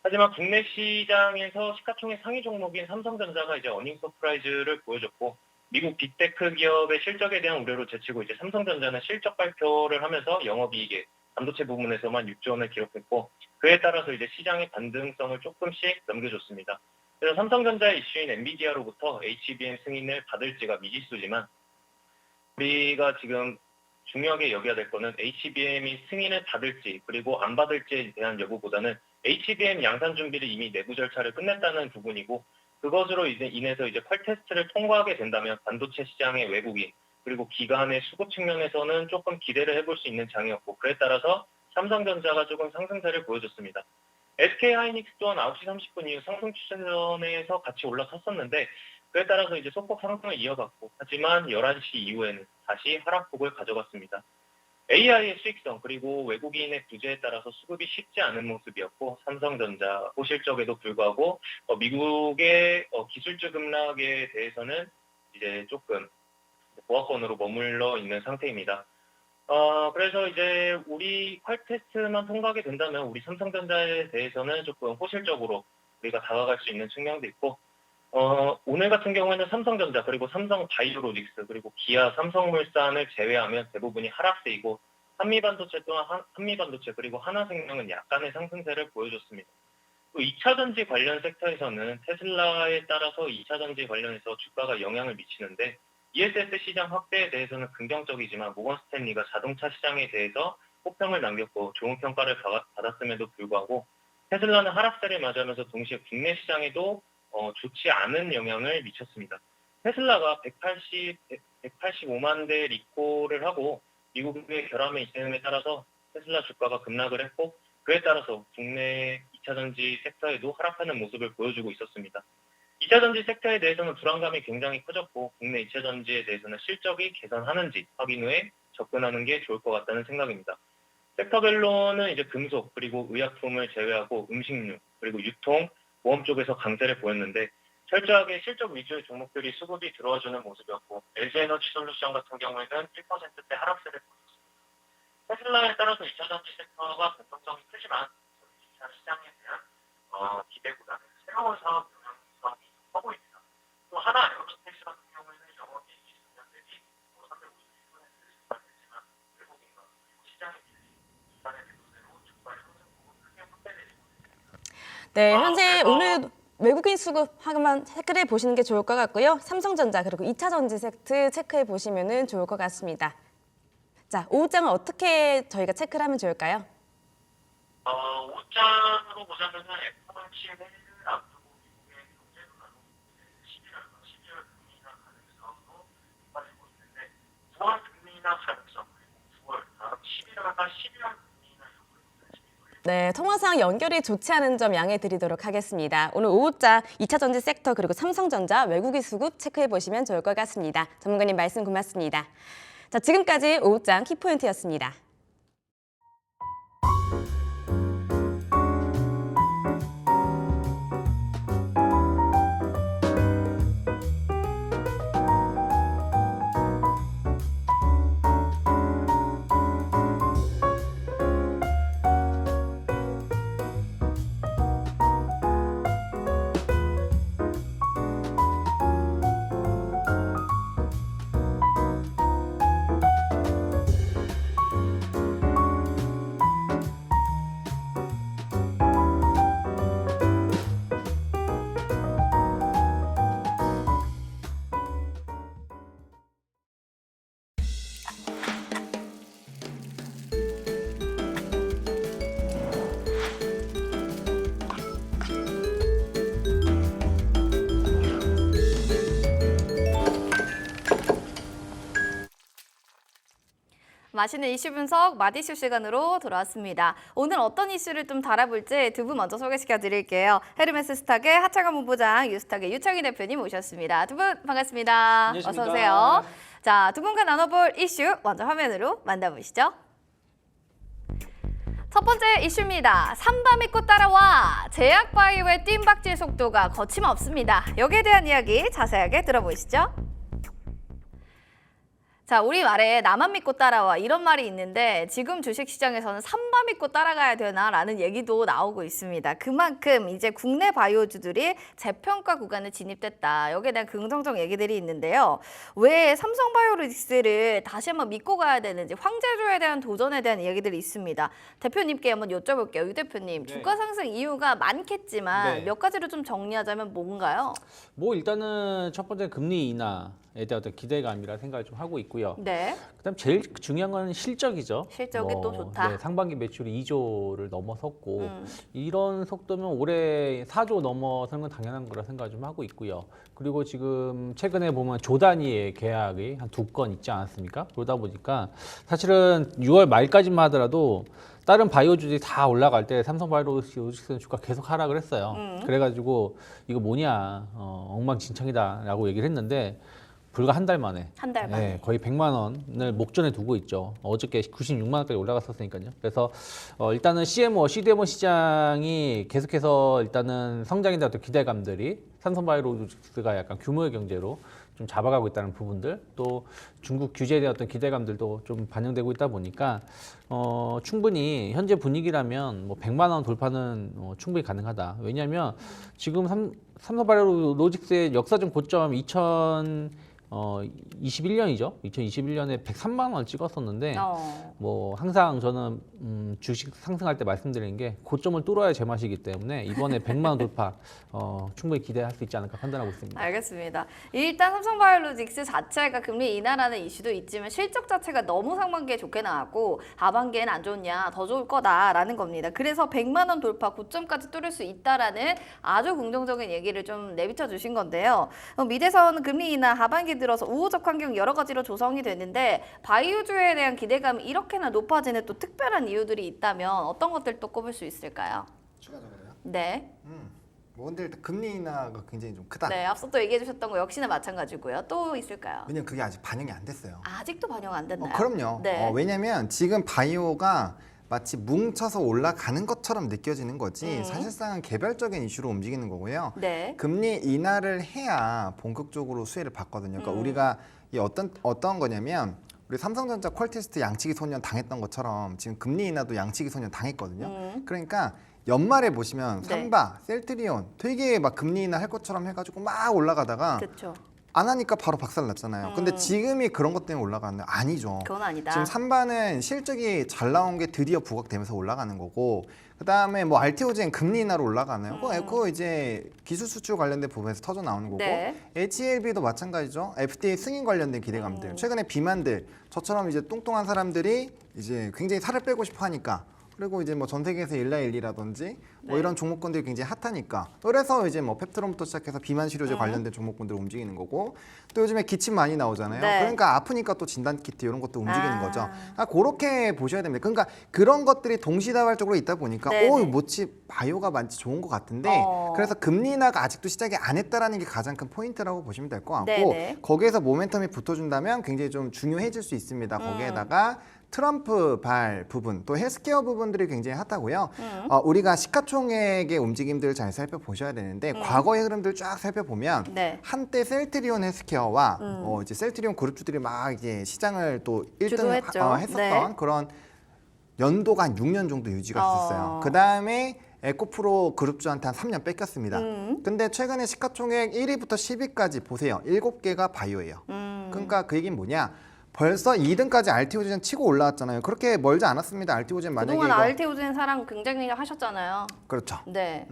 하지만 국내 시장에서 시가총액 상위 종목인 삼성전자가 이제 어닝 서프라이즈를 보여줬고 미국 빅테크 기업의 실적에 대한 우려로 제치고 이제 삼성전자는 실적 발표를 하면서 영업이익에 반도체 부분에서만 6조 원을 기록했고 그에 따라서 이제 시장의 반등성을 조금씩 넘겨줬습니다. 그래서 삼성전자의 이슈인 엔비디아로부터 HBM 승인을 받을지가 미지수지만 우리가 지금 중요하게 여겨야 될 거는 HBM이 승인을 받을지 그리고 안 받을지에 대한 여부보다는 HBM 양산 준비를 이미 내부 절차를 끝냈다는 부분이고 그것으로 인해서 이제 퀄 테스트를 통과하게 된다면 반도체 시장의 외국인 그리고 기관의 수급 측면에서는 조금 기대를 해볼 수 있는 장이었고 그에 따라서 삼성전자가 조금 상승세를 보여줬습니다. SK하이닉스 또한 9시 30분 이후 상승 추세선에서 같이 올라섰었는데 그에 따라서 이제 소폭 상승을 이어갔고 하지만 11시 이후에는 다시 하락폭을 가져갔습니다. AI의 수익성 그리고 외국인의 규제에 따라서 수급이 쉽지 않은 모습이었고 삼성전자 호실적에도 불구하고 미국의 기술주 급락에 대해서는 이제 조금 보합권으로 머물러 있는 상태입니다. 그래서 이제 우리 퀄 테스트만 통과하게 된다면 우리 삼성전자에 대해서는 조금 호실적으로 우리가 다가갈 수 있는 측면도 있고 오늘 같은 경우에는 삼성전자 그리고 삼성바이오로직스 그리고 기아 삼성물산을 제외하면 대부분이 하락세이고 한미반도체 또한 한미반도체 그리고 하나생명은 약간의 상승세를 보여줬습니다. 또 2차전지 관련 섹터에서는 테슬라에 따라서 2차전지 관련해서 주가가 영향을 미치는데 ESS 시장 확대에 대해서는 긍정적이지만 모건스탠리가 자동차 시장에 대해서 호평을 남겼고 좋은 평가를 받았음에도 불구하고 테슬라는 하락세를 맞으면서 동시에 국내 시장에도 좋지 않은 영향을 미쳤습니다. 테슬라가 185만 대 리콜을 하고 미국의 결함에 있음에 따라서 테슬라 주가가 급락을 했고 그에 따라서 국내 2차전지 섹터에도 하락하는 모습을 보여주고 있었습니다. 2차전지 섹터에 대해서는 불안감이 굉장히 커졌고 국내 2차전지에 대해서는 실적이 개선하는지 확인 후에 접근하는 게 좋을 것 같다는 생각입니다. 섹터별로는 이제 금속 그리고 의약품을 제외하고 음식료 그리고 유통, 보험 쪽에서 강세를 보였는데 철저하게 실적 위주의 종목들이 수급이 들어와주는 모습이었고 LG에너지솔루션 같은 경우에는 1%대 하락세를 보였습니다. 테슬라에 따라서 2차전지 섹터가 변동성이 크지만 시장에 대한 기대보다는 새로운 사업 영향성이 커 보입니다. 또 하나 에어로스페이스 같은 경우에는 영업이익이 작년 대비 351%를 증가했지만 외국인과 시장의 기관의 매도세로 주가의 상승폭은 크게 확대되지 못했습니다. 네, 현재 오늘 외국인 수급 한번 체크해 보시는 게 좋을 것 같고요. 삼성전자 그리고 2차전지 섹트 체크해 보시면 좋을 것 같습니다. 자, 오후장은 어떻게 저희가 체크를 하면 좋을까요? 오후장으로 보자면은 FOMC 회의를 앞두고 미국의 경제 둔화로 11월 금리나 가능성으로 빠지고 있는데 9월 금리나 가능성 그리고 9월 다음 11월과 12월 금리나 네, 통화상 연결이 좋지 않은 점 양해 드리도록 하겠습니다. 오늘 오후장 2차전지 섹터 그리고 삼성전자 외국인 수급 체크해 보시면 좋을 것 같습니다. 전문가님 말씀 고맙습니다. 자, 지금까지 오후장 키포인트였습니다. 맛있는 이슈 분석 마디슈 시간으로 돌아왔습니다. 오늘 어떤 이슈를 좀 달아볼지 두 분 먼저 소개시켜 드릴게요. 헤르메스 스탁의 하창원 본부장, 유스탁의 유창희 대표님 모셨습니다. 두 분 반갑습니다. 안녕하십니까. 어서 오세요. 자, 두 분과 나눠볼 이슈 먼저 화면으로 만나보시죠. 첫 번째 이슈입니다. 삼바 믿고 따라와. 제약바이오의 뜀박질 속도가 거침없습니다. 여기에 대한 이야기 자세하게 들어보시죠. 자, 우리말에 나만 믿고 따라와 이런 말이 있는데 지금 주식시장에서는 삼바 믿고 따라가야 되나라는 얘기도 나오고 있습니다. 그만큼 이제 국내 바이오주들이 재평가 구간에 진입됐다. 여기에 대한 긍정적 얘기들이 있는데요. 왜 삼성바이오로직스를 다시 한번 믿고 가야 되는지 황제주에 대한 도전에 대한 이야기들이 있습니다. 대표님께 한번 여쭤볼게요. 유 대표님, 네. 주가 상승 이유가 많겠지만 네. 몇 가지로 좀 정리하자면 뭔가요? 뭐 일단은 첫 번째 금리 인하에 대한 어떤 기대감이라 생각을 좀 하고 있고요. 네, 그다음 제일 중요한 건 실적이죠. 실적이 또 좋다. 네, 상반기 매출이 2조를 넘어섰고 이런 속도면 올해 4조 넘어서는 건 당연한 거라 생각을 좀 하고 있고요. 그리고 지금 최근에 보면 조 단위의 계약이 한 2건 있지 않았습니까? 그러다 보니까 사실은 6월 말까지만 하더라도 다른 바이오주들이 다 올라갈 때 삼성바이오로직스는 주가 계속 하락을 했어요. 그래가지고 이거 뭐냐, 엉망진창이다라고 얘기를 했는데 불과 한 달 만에, 한 달 만에. 거의 100만 원을 목전에 두고 있죠. 어저께 96만 원까지 올라갔었으니까요. 그래서 일단은 CDMO 시장이 계속해서 일단은 성장에 대한 어떤 기대감들이 삼성바이오로직스가 약간 규모의 경제로 좀 잡아가고 있다는 부분들, 또 중국 규제에 대한 어떤 기대감들도 좀 반영되고 있다 보니까 충분히 현재 분위기라면 뭐 100만 원 돌파는 충분히 가능하다. 왜냐하면 지금 삼성바이오로직스의 역사적 고점 2021년이죠. 2021년에 103만 원 찍었었는데 뭐 항상 저는 주식 상승할 때 말씀드리는 게 고점을 뚫어야 제맛이기 때문에 이번에 100만 원 돌파 충분히 기대할 수 있지 않을까 판단하고 있습니다. 알겠습니다. 일단 삼성바이오로직스 자체가 금리 인하라는 이슈도 있지만 실적 자체가 너무 상반기에 좋게 나왔고 하반기에는 안 좋냐, 더 좋을 거다라는 겁니다. 그래서 100만 원 돌파 고점까지 뚫을 수 있다라는 아주 긍정적인 얘기를 좀 내비쳐 주신 건데요. 미대선 금리 인하 하반기 들어서 우호적 환경 여러 가지로 조성이 되는데 바이오주에 대한 기대감이 이렇게나 높아지는 또 특별한 이유들이 있다면 어떤 것들 또 꼽을 수 있을까요? 추가적으로요? 네. 뭐 근데 일단 금리 인하가 굉장히 좀 크다. 네, 앞서 또 얘기해 주셨던 거 역시나 마찬가지고요. 또 있을까요? 왜냐면 그게 아직 반영이 안 됐어요. 아직도 반영 안 됐나요? 그럼요. 네. 왜냐면 지금 바이오가 마치 뭉쳐서 올라가는 것처럼 느껴지는 거지 사실상은 개별적인 이슈로 움직이는 거고요. 네. 금리 인하를 해야 본격적으로 수혜를 받거든요. 그러니까 우리가 이 어떤 거냐면 우리 삼성전자 퀄테스트 양치기 소년 당했던 것처럼 지금 금리 인하도 양치기 소년 당했거든요. 그러니까 연말에 보시면 네. 삼바, 셀트리온 되게 막 금리 인하 할 것처럼 해가지고 막 올라가다가 그렇죠. 안 하니까 바로 박살 났잖아요. 근데 지금이 그런 것 때문에 올라가는 아니죠. 그건 아니다. 지금 삼바는 실적이 잘 나온 게 드디어 부각되면서 올라가는 거고 그다음에 뭐 RTO젠 금리 인하로 올라가나요? 그거 이제 기술 수출 관련된 부분에서 터져 나오는 거고 네. HLB도 마찬가지죠. FDA 승인 관련된 기대감들. 최근에 비만들 저처럼 이제 뚱뚱한 사람들이 이제 굉장히 살을 빼고 싶어 하니까 그리고 이제 뭐 전 세계에서 일라일리라든지 뭐 이런 종목군들이 굉장히 핫하니까 그래서 이제 뭐 펩트론부터 시작해서 비만 치료제 관련된 종목군들 움직이는 거고 또 요즘에 기침 많이 나오잖아요. 네. 그러니까 아프니까 또 진단 키트 이런 것도 움직이는 거죠. 그렇게 보셔야 됩니다. 그러니까 그런 것들이 동시다발적으로 있다 보니까 네네. 뭐지 바이오가 많지 좋은 것 같은데 그래서 금리 인하가 아직도 시작이 안 했다라는 게 가장 큰 포인트라고 보시면 될 것 같고 네네. 거기에서 모멘텀이 붙어준다면 굉장히 좀 중요해질 수 있습니다. 거기에다가 트럼프 발 부분 또 헬스케어 부분들이 굉장히 핫하고요. 우리가 시가총액의 움직임들을 잘 살펴보셔야 되는데 과거의 흐름들 쫙 살펴보면 네. 한때 셀트리온 헬스케어와 이제 셀트리온 그룹주들이 막 이제 시장을 또 1등 주도했죠. 했었던 네. 그런 연도가 한 6년 정도 유지가 됐었어요. 그 다음에 에코프로 그룹주한테 한 3년 뺏겼습니다. 근데 최근에 시가총액 1위부터 10위까지 보세요. 7개가 바이오예요. 그러니까 그 얘기는 뭐냐? 벌써 2등까지 RTO젠 치고 올라왔잖아요. 그렇게 멀지 않았습니다. RTO젠 만약에 그동안 이거 RTO젠 사랑 굉장히 하셨잖아요. 그렇죠. 네.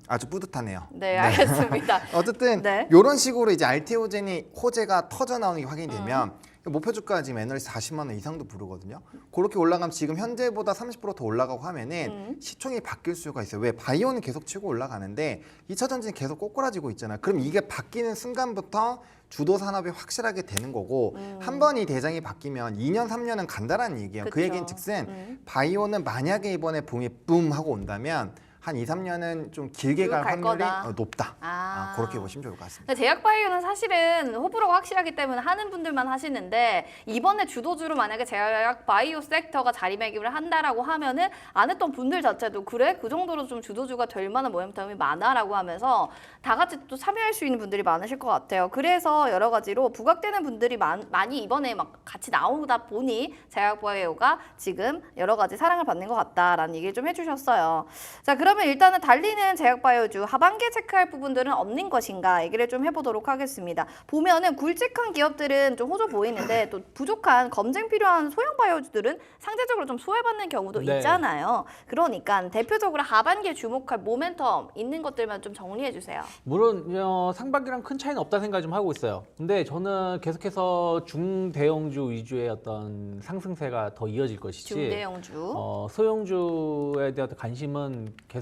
아주 뿌듯하네요. 네, 알겠습니다. 어쨌든 네. 이런 식으로 이제 RTO젠이 호재가 터져 나오는 게 확인이 되면 목표 주가 지금 애널리스트 40만 원 이상도 부르거든요. 그렇게 올라가면 지금 현재보다 30% 더 올라가고 하면은 시총이 바뀔 수가 있어요. 왜 바이오는 계속 치고 올라가는데 2차 전지는 계속 꼬꾸라지고 있잖아요. 그럼 이게 바뀌는 순간부터 주도 산업이 확실하게 되는 거고 한 번 이 대장이 바뀌면 2년 3년은 간다라는 얘기예요. 그 그쵸. 얘기는 즉슨 바이오는 만약에 이번에 붐이 붐 하고 온다면 한 2, 3년은 좀 길게 갈 갈 확률이 거다. 높다. 아. 그렇게 보시면 좋을 것 같습니다. 근데 제약바이오는 사실은 호불호가 확실하기 때문에 하는 분들만 하시는데 이번에 주도주로 만약에 제약바이오 섹터가 자리매김을 한다라고 하면은 안 했던 분들 자체도 그래? 그 정도로 좀 주도주가 될 만한 모멘텀이 많아라고 하면서 다 같이 또 참여할 수 있는 분들이 많으실 것 같아요. 그래서 여러 가지로 부각되는 분들이 많이 이번에 막 같이 나오다 보니 제약바이오가 지금 여러 가지 사랑을 받는 것 같다라는 얘기를 좀 해주셨어요. 자, 그러면 일단은 달리는 제약바이오주 하반기에 체크할 부분들은 없는 것인가 얘기를 좀 해보도록 하겠습니다. 보면은 굵직한 기업들은 좀 호조 보이는데 또 부족한 검증 필요한 소형 바이오주들은 상대적으로 좀 소외받는 경우도 네. 있잖아요. 그러니까 대표적으로 하반기에 주목할 모멘텀 있는 것들만 좀 정리해 주세요. 물론 상반기랑 큰 차이는 없다 생각 좀 하고 있어요. 근데 저는 계속해서 중대형주 위주의 어떤 상승세가 더 이어질 것이지 중대형주. 소형주에 대한 관심은 계속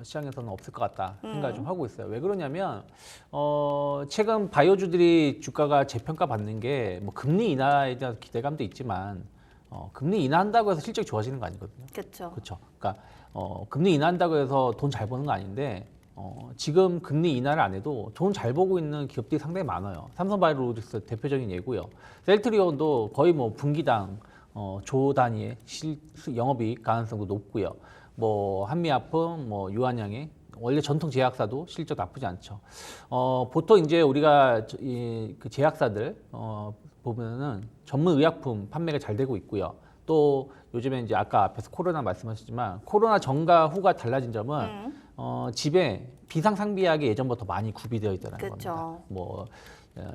시장에서는 없을 것 같다 생각을 좀 하고 있어요. 왜 그러냐면 최근 바이오주들이 주가가 재평가 받는 게 뭐 금리 인하에 대한 기대감도 있지만 금리 인하한다고 해서 실적이 좋아지는 거 아니거든요. 그렇죠. 그렇죠. 그러니까 금리 인하한다고 해서 돈 잘 버는 거 아닌데 지금 금리 인하를 안 해도 돈 잘 보고 있는 기업들이 상당히 많아요. 삼성바이오로직스 대표적인 예고요. 셀트리온도 거의 뭐 분기당 조 단위의 영업이익 가능성도 높고요. 뭐 한미아품, 뭐 유한양행 원래 전통 제약사도 실적 나쁘지 않죠. 보통 이제 우리가 그 제약사들 보면은 전문 의약품 판매가 잘 되고 있고요. 또 요즘에 이제 아까 앞에서 코로나 말씀하셨지만 코로나 전과 후가 달라진 점은 집에 비상 상비약이 예전부터 많이 구비되어 있다는 그쵸. 겁니다. 뭐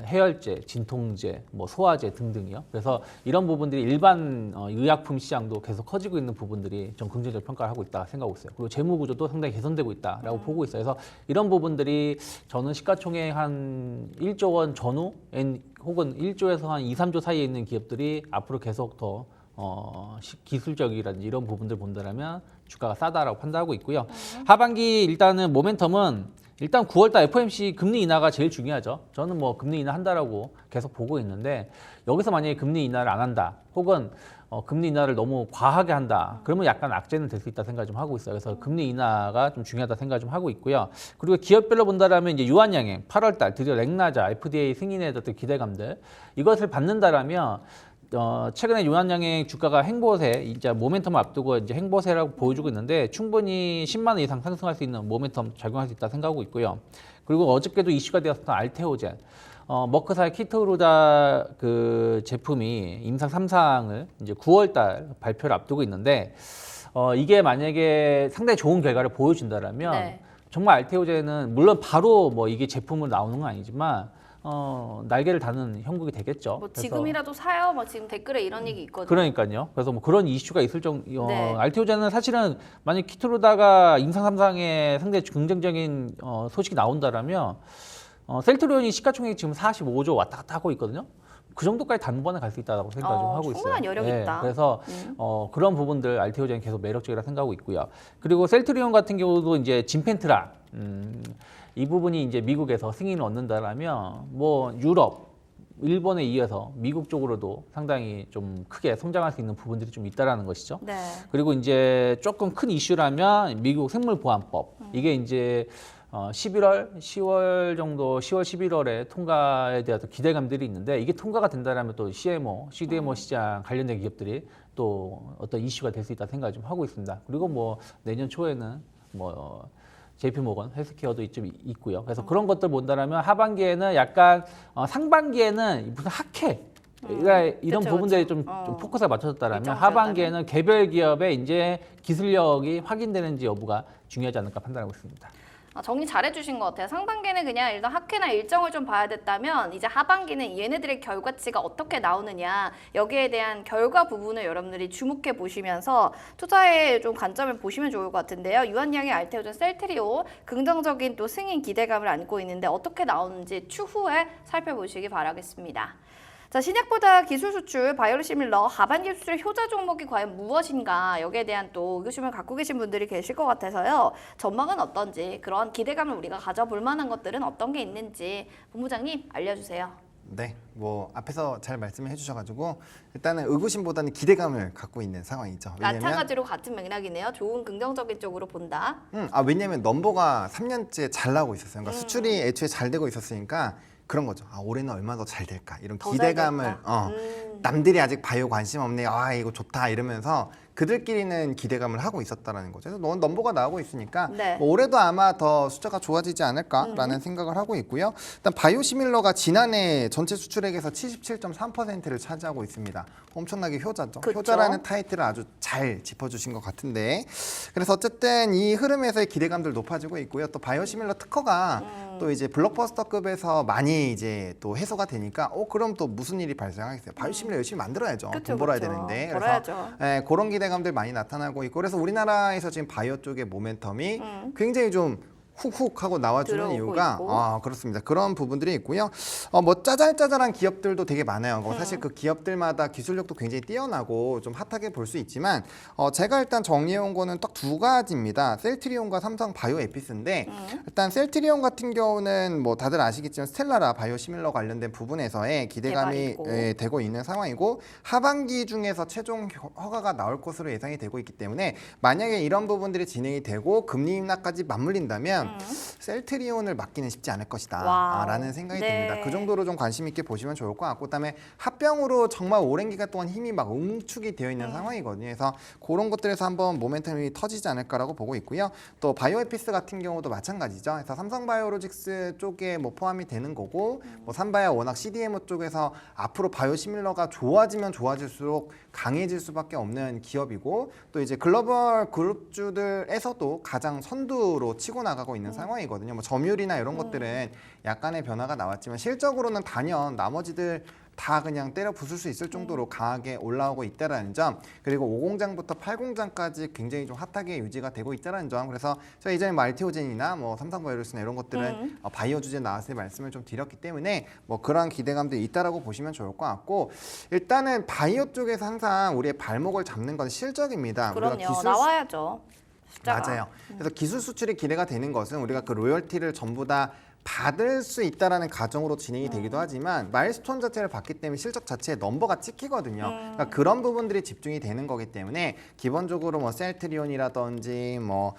해열제, 진통제, 뭐 소화제 등등이요. 그래서 이런 부분들이 일반 의약품 시장도 계속 커지고 있는 부분들이 좀 긍정적 평가를 하고 있다 생각하고 있어요. 그리고 재무 구조도 상당히 개선되고 있다라고 보고 있어요. 그래서 이런 부분들이 저는 시가총액 한 1조 원 전후 혹은 1조에서 한 2, 3조 사이에 있는 기업들이 앞으로 계속 더 기술적이라든지 이런 부분들 본다면 주가가 싸다라고 판단하고 있고요. 하반기 일단은 모멘텀은 일단 9월달 FOMC 금리 인하가 제일 중요하죠. 저는 뭐 금리 인하 한다라고 계속 보고 있는데 여기서 만약에 금리 인하를 안 한다 혹은 금리 인하를 너무 과하게 한다 그러면 약간 악재는 될 수 있다 생각 좀 하고 있어요. 그래서 금리 인하가 좀 중요하다 생각 좀 하고 있고요. 그리고 기업별로 본다라면 이제 유한양행 8월달 드디어 렉나자 FDA 승인에 어떤 기대감들 이것을 받는다라면 최근에 유한양행 주가가 행보세, 이제 모멘텀을 앞두고 이제 행보세라고 보여주고 있는데 충분히 10만 원 이상 상승할 수 있는 모멘텀 작용할 수 있다 생각하고 있고요. 그리고 어저께도 이슈가 되었던 알테오젠, 머크사의 키토루다 그 제품이 임상 3상을 이제 9월달 발표를 앞두고 있는데 이게 만약에 상당히 좋은 결과를 보여준다라면 네. 정말 알테오젠은 물론 바로 뭐 이게 제품으로 나오는 건 아니지만 날개를 다는 형국이 되겠죠. 뭐 그래서 지금이라도 사요. 뭐 지금 댓글에 이런 얘기 있거든요. 그러니까요. 그래서 뭐 그런 이슈가 있을 네. 알테오젠은 사실은 만약 키토루다가 임상 3상에 상당히 긍정적인 소식이 나온다라면 셀트리온이 시가총액이 지금 45조 왔다 갔다 하고 있거든요. 그 정도까지 단번에 갈 수 있다고 생각 좀 하고 있어요. 충분한 여력 있다. 그래서 그런 부분들 알테오젠 계속 매력적이라 생각하고 있고요. 그리고 셀트리온 같은 경우도 이제 진펜트라 이 부분이 이제 미국에서 승인을 얻는다라면 뭐 유럽, 일본에 이어서 미국 쪽으로도 상당히 좀 크게 성장할 수 있는 부분들이 좀 있다라는 것이죠. 네. 그리고 이제 조금 큰 이슈라면 미국 생물보안법 이게 이제 11월, 10월 정도, 10월, 11월에 통과에 대한 기대감들이 있는데 이게 통과가 된다라면 또 CMO, CDMO 시장 관련된 기업들이 또 어떤 이슈가 될 수 있다 생각을 좀 하고 있습니다. 그리고 뭐 내년 초에는 뭐 JP모건 헬스케어도 좀 있고요. 그래서 그런 것들 본다라면 하반기에는 약간 상반기에는 무슨 학회 이런 그쵸, 부분들이 그쵸. 좀 포커스가 맞춰졌다라면 일정 하반기에는 개별 기업의 이제 기술력이 확인되는지 여부가 중요하지 않을까 판단하고 있습니다. 정리 잘해주신 것 같아요. 상반기는 그냥 일단 학회나 일정을 좀 봐야 됐다면 이제 하반기는 얘네들의 결과치가 어떻게 나오느냐 여기에 대한 결과 부분을 여러분들이 주목해 보시면서 투자에 좀 관점을 보시면 좋을 것 같은데요. 유한양의 알테오젠 셀트리온 긍정적인 또 승인 기대감을 안고 있는데 어떻게 나오는지 추후에 살펴보시기 바라겠습니다. 자, 자, 신약보다 기술 수출, 바이오시밀러, 하반기 수출의 효자 종목이 과연 무엇인가 여기에 대한 또 의구심을 갖고 계신 분들이 계실 것 같아서요. 전망은 어떤지, 그런 기대감을 우리가 가져볼 만한 것들은 어떤 게 있는지 본부장님 알려주세요. 네, 뭐 앞에서 잘 말씀해 주셔가지고 일단은 의구심보다는 기대감을 갖고 있는 상황이죠. 마찬가지로 같은 맥락이네요. 좋은 긍정적인 쪽으로 본다. 왜냐면 넘버가 3년째 잘 나오고 있었어요. 그러니까 수출이 애초에 잘 되고 있었으니까 그런 거죠. 올해는 얼마나 더 잘 될까 이런 더 기대감을 잘 될까? 남들이 아직 바이오 관심 없네. 이거 좋다 이러면서 그들끼리는 기대감을 하고 있었다라는 거죠. 그래서 넘버가 나오고 있으니까 네. 뭐 올해도 아마 더 숫자가 좋아지지 않을까라는 생각을 하고 있고요. 일단 바이오시밀러가 지난해 전체 수출액에서 77.3%를 차지하고 있습니다. 엄청나게 효자죠. 그쵸. 효자라는 타이틀을 아주 잘 짚어주신 것 같은데, 그래서 어쨌든 이 흐름에서의 기대감들 높아지고 있고요. 또 바이오시밀러 특허가 또 이제 블록버스터급에서 많이 이제 또 해소가 되니까 그럼 또 무슨 일이 발생하겠어요? 바이오시밀러 열심히 만들어야죠. 그쵸, 돈 벌어야 그쵸. 되는데. 벌어야죠. 그래서 그런 기대감들 많이 나타나고 있고, 그래서 우리나라에서 지금 바이오 쪽의 모멘텀이 굉장히 좀 훅훅 하고 나와주는 들어오고 이유가 있고. 그렇습니다. 그런 부분들이 있고요. 뭐 짜잘짜잘한 기업들도 되게 많아요. 사실 그 기업들마다 기술력도 굉장히 뛰어나고 좀 핫하게 볼 수 있지만 제가 일단 정리해온 거는 딱 두 가지입니다. 셀트리온과 삼성 바이오 에피스인데 일단 셀트리온 같은 경우는 뭐 다들 아시겠지만 스텔라라 바이오시밀러 관련된 부분에서의 기대감이 대박이고. 되고 있는 상황이고, 하반기 중에서 최종 허가가 나올 것으로 예상이 되고 있기 때문에 만약에 이런 부분들이 진행이 되고 금리 인하까지 맞물린다면 셀트리온을 막기는 쉽지 않을 것이다 와우. 라는 생각이 네. 듭니다. 그 정도로 좀 관심 있게 보시면 좋을 것 같고, 그다음에 합병으로 정말 오랜 기간 동안 힘이 막 응축이 되어 있는 상황이거든요. 그래서 그런 것들에서 한번 모멘텀이 터지지 않을까라고 보고 있고요. 또 바이오에피스 같은 경우도 마찬가지죠. 그래서 삼성바이오로직스 쪽에 뭐 포함이 되는 거고, 뭐 삼바야 워낙 CDMO 쪽에서 앞으로 바이오시밀러가 좋아지면 좋아질수록 강해질 수밖에 없는 기업이고, 또 이제 글로벌 그룹주들에서도 가장 선두로 치고 나가고 있는 상황이거든요. 뭐 점유율이나 이런 것들은 약간의 변화가 나왔지만 실적으로는 단연 나머지들 다 그냥 때려 부술 수 있을 정도로 강하게 올라오고 있다라는 점, 그리고 50장부터 80장까지 굉장히 좀 핫하게 유지가 되고 있다라는 점. 그래서 저희 이전에 뭐 알티오젠이나 뭐 삼성바이오로스나 이런 것들은 바이오 주제 나왔을 때 말씀을 좀 드렸기 때문에 뭐 그런 기대감도 있다라고 보시면 좋을 것 같고, 일단은 바이오 쪽에서 항상 우리의 발목을 잡는 건 실적입니다. 그럼요. 우리가 기술 나와야죠. 숫자가. 맞아요. 그래서 기술 수출이 기대가 되는 것은 우리가 그 로열티를 전부 다 받을 수 있다라는 가정으로 진행이 되기도 하지만 마일스톤 자체를 받기 때문에 실적 자체에 넘버가 찍히거든요. 그러니까 그런 부분들이 집중이 되는 거기 때문에 기본적으로 뭐 셀트리온이라든지 뭐